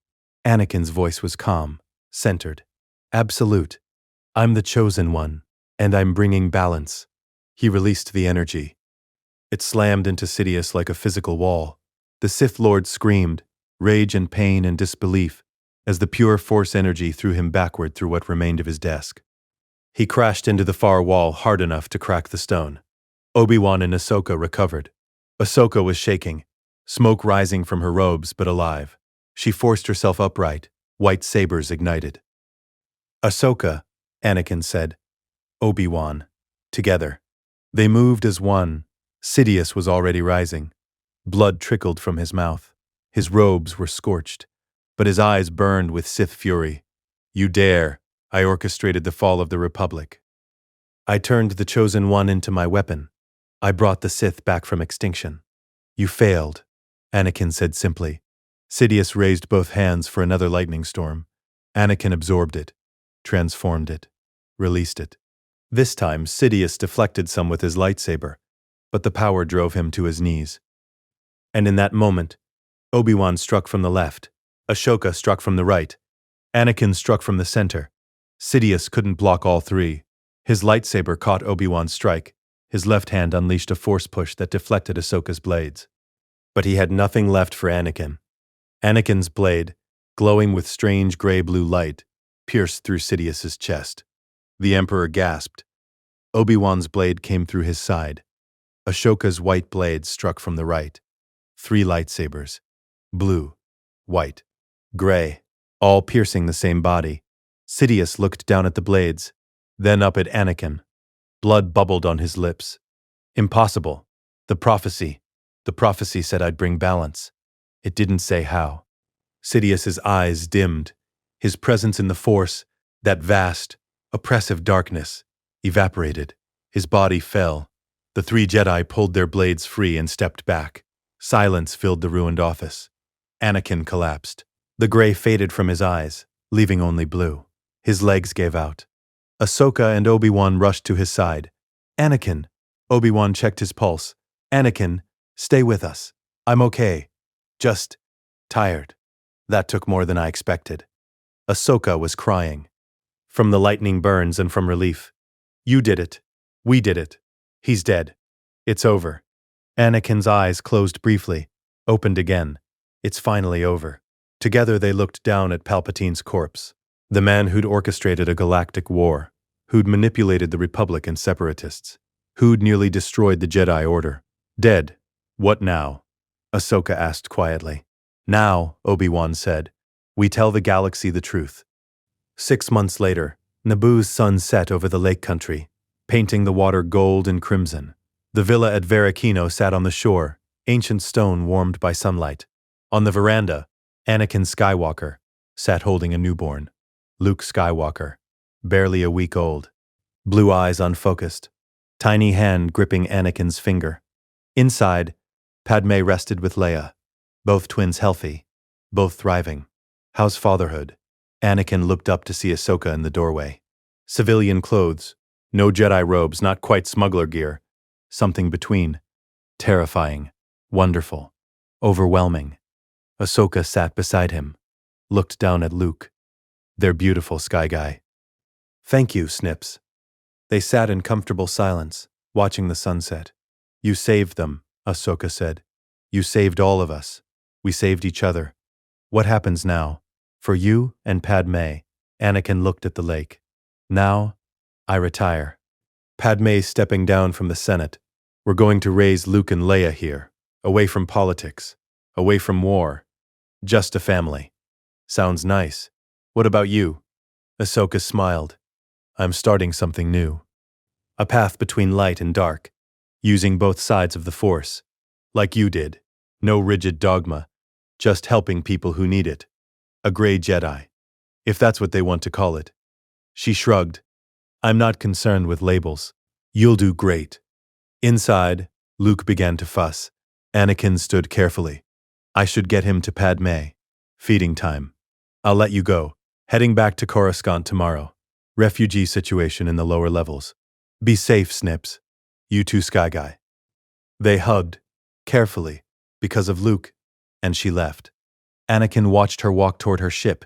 A: Anakin's voice was calm, centered, absolute. I'm the chosen one, and I'm bringing balance. He released the energy. It slammed into Sidious like a physical wall. The Sith Lord screamed, rage and pain and disbelief, as the pure Force energy threw him backward through what remained of his desk. He crashed into the far wall hard enough to crack the stone. Obi-Wan and Ahsoka recovered. Ahsoka was shaking, smoke rising from her robes but alive. She forced herself upright, white sabers ignited. Ahsoka, Anakin said. Obi-Wan. Together. They moved as one. Sidious was already rising. Blood trickled from his mouth. His robes were scorched, but his eyes burned with Sith fury. You dare. I orchestrated the fall of the Republic. I turned the Chosen One into my weapon. I brought the Sith back from extinction. You failed, Anakin said simply. Sidious raised both hands for another lightning storm. Anakin absorbed it, transformed it, released it. This time, Sidious deflected some with his lightsaber, but the power drove him to his knees. And in that moment, Obi-Wan struck from the left, Ashoka struck from the right, Anakin struck from the center. Sidious couldn't block all three. His lightsaber caught Obi-Wan's strike. His left hand unleashed a force push that deflected Ahsoka's blades. But he had nothing left for Anakin. Anakin's blade, glowing with strange gray-blue light, pierced through Sidious's chest. The Emperor gasped. Obi-Wan's blade came through his side. Ashoka's white blade struck from the right. 3 lightsabers. Blue, white, gray, all piercing the same body. Sidious looked down at the blades, then up at Anakin. Blood bubbled on his lips. Impossible. The prophecy said I'd bring balance. It didn't say how. Sidious's eyes dimmed. His presence in the Force, that vast, oppressive darkness, evaporated. His body fell. The 3 Jedi pulled their blades free and stepped back. Silence filled the ruined office. Anakin collapsed. The gray faded from his eyes, leaving only blue. His legs gave out. Ahsoka and Obi-Wan rushed to his side. Anakin. Obi-Wan checked his pulse. Anakin, stay with us. I'm okay. Just tired. That took more than I expected. Ahsoka was crying. From the lightning burns and from relief. You did it. We did it. He's dead. It's over. Anakin's eyes closed briefly, opened again. It's finally over. Together they looked down at Palpatine's corpse. The man who'd orchestrated a galactic war, who'd manipulated the Republic and Separatists, who'd nearly destroyed the Jedi Order. Dead. What now? Ahsoka asked quietly. Now, Obi-Wan said, we tell the galaxy the truth. 6 months later, Naboo's sun set over the lake country, painting the water gold and crimson. The villa at Varakino sat on the shore, ancient stone warmed by sunlight. On the veranda, Anakin Skywalker sat holding a newborn. Luke Skywalker, barely a week old. Blue eyes unfocused, tiny hand gripping Anakin's finger. Inside, Padme rested with Leia. Both twins healthy, both thriving. How's fatherhood? Anakin looked up to see Ahsoka in the doorway. Civilian clothes, no Jedi robes, not quite smuggler gear. Something between. Terrifying, wonderful, overwhelming. Ahsoka sat beside him, looked down at Luke. They're beautiful, Sky Guy. Thank you, Snips. They sat in comfortable silence, watching the sunset. You saved them, Ahsoka said. You saved all of us. We saved each other. What happens now? For you and Padme, Anakin looked at the lake. Now, I retire. Padme stepping down from the Senate. We're going to raise Luke and Leia here, away from politics, away from war. Just a family. Sounds nice. What about you? Ahsoka smiled. I'm starting something new. A path between light and dark, using both sides of the Force. Like you did. No rigid dogma, just helping people who need it. A gray Jedi, if that's what they want to call it. She shrugged. I'm not concerned with labels. You'll do great. Inside, Luke began to fuss. Anakin stood carefully. I should get him to Padme. Feeding time. I'll let you go. Heading back to Coruscant tomorrow. Refugee situation in the lower levels. Be safe, Snips. You too, Sky Guy. They hugged, carefully, because of Luke, and she left. Anakin watched her walk toward her ship.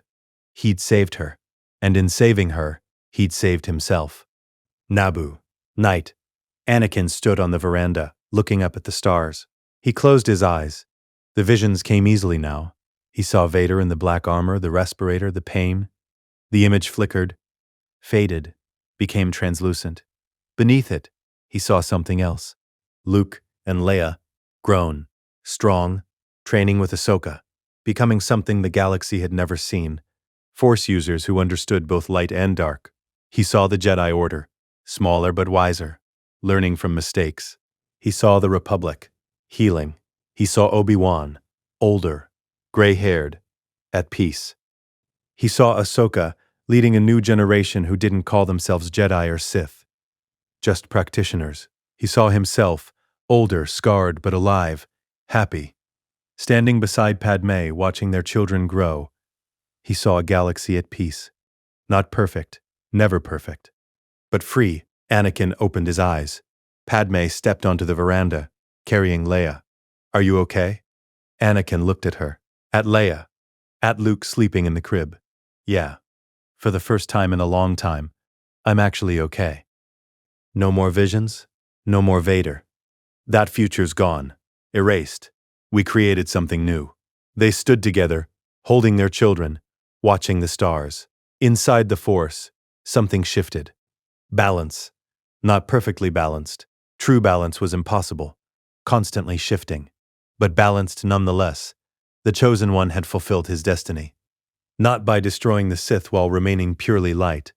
A: He'd saved her, and in saving her, he'd saved himself. Naboo. Night. Anakin stood on the veranda, looking up at the stars. He closed his eyes. The visions came easily now. He saw Vader in the black armor, the respirator, the pain. The image flickered, faded, became translucent. Beneath it, he saw something else. Luke and Leia, grown, strong, training with Ahsoka, becoming something the galaxy had never seen. Force users who understood both light and dark. He saw the Jedi Order, smaller but wiser, learning from mistakes. He saw the Republic, healing. He saw Obi-Wan, older, gray-haired, at peace. He saw Ahsoka leading a new generation who didn't call themselves Jedi or Sith, just practitioners. He saw himself, older, scarred but alive, happy. Standing beside Padme, watching their children grow, he saw a galaxy at peace. Not perfect, never perfect, but free. Anakin opened his eyes. Padme stepped onto the veranda, carrying Leia. Are you okay? Anakin looked at her, at Leia, at Luke sleeping in the crib. Yeah. For the first time in a long time, I'm actually okay. No more visions, no more Vader. That future's gone, erased. We created something new. They stood together, holding their children, watching the stars. Inside the Force, something shifted. Balance. Not perfectly balanced. True balance was impossible. Constantly shifting. But balanced nonetheless. The Chosen One had fulfilled his destiny. Not by destroying the Sith while remaining purely light,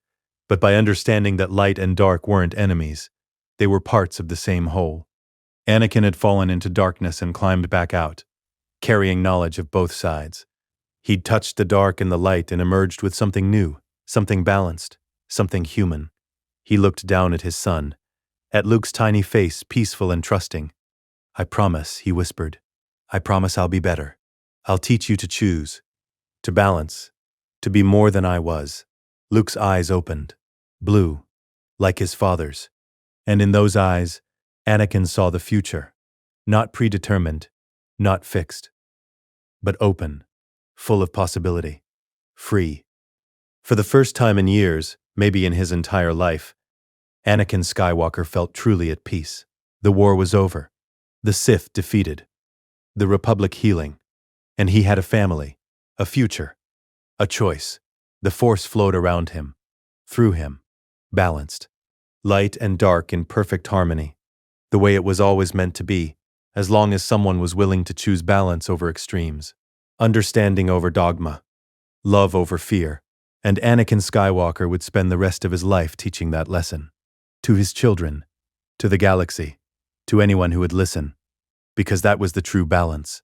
A: but by understanding that light and dark weren't enemies. They were parts of the same whole. Anakin had fallen into darkness and climbed back out, carrying knowledge of both sides. He'd touched the dark and the light and emerged with something new, something balanced, something human. He looked down at his son, at Luke's tiny face, peaceful and trusting. I promise, he whispered. I promise I'll be better. I'll teach you to choose, to balance, to be more than I was. Luke's eyes opened, blue, like his father's. And in those eyes, Anakin saw the future, not predetermined, not fixed, but open, full of possibility, free. For the first time in years, maybe in his entire life, Anakin Skywalker felt truly at peace. The war was over, the Sith defeated, the Republic healing, and he had a family, a future, a choice. The Force flowed around him, through him, balanced, light and dark in perfect harmony, the way it was always meant to be, as long as someone was willing to choose balance over extremes, understanding over dogma, love over fear. And Anakin Skywalker would spend the rest of his life teaching that lesson. To his children, to the galaxy, to anyone who would listen. Because that was the true balance.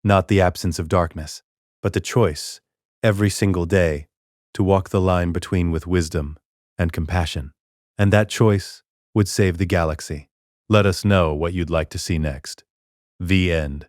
A: Not the absence of darkness, but the choice, every single day, to walk the line between with wisdom and compassion. And that choice would save the galaxy. Let us know what you'd like to see next. The end.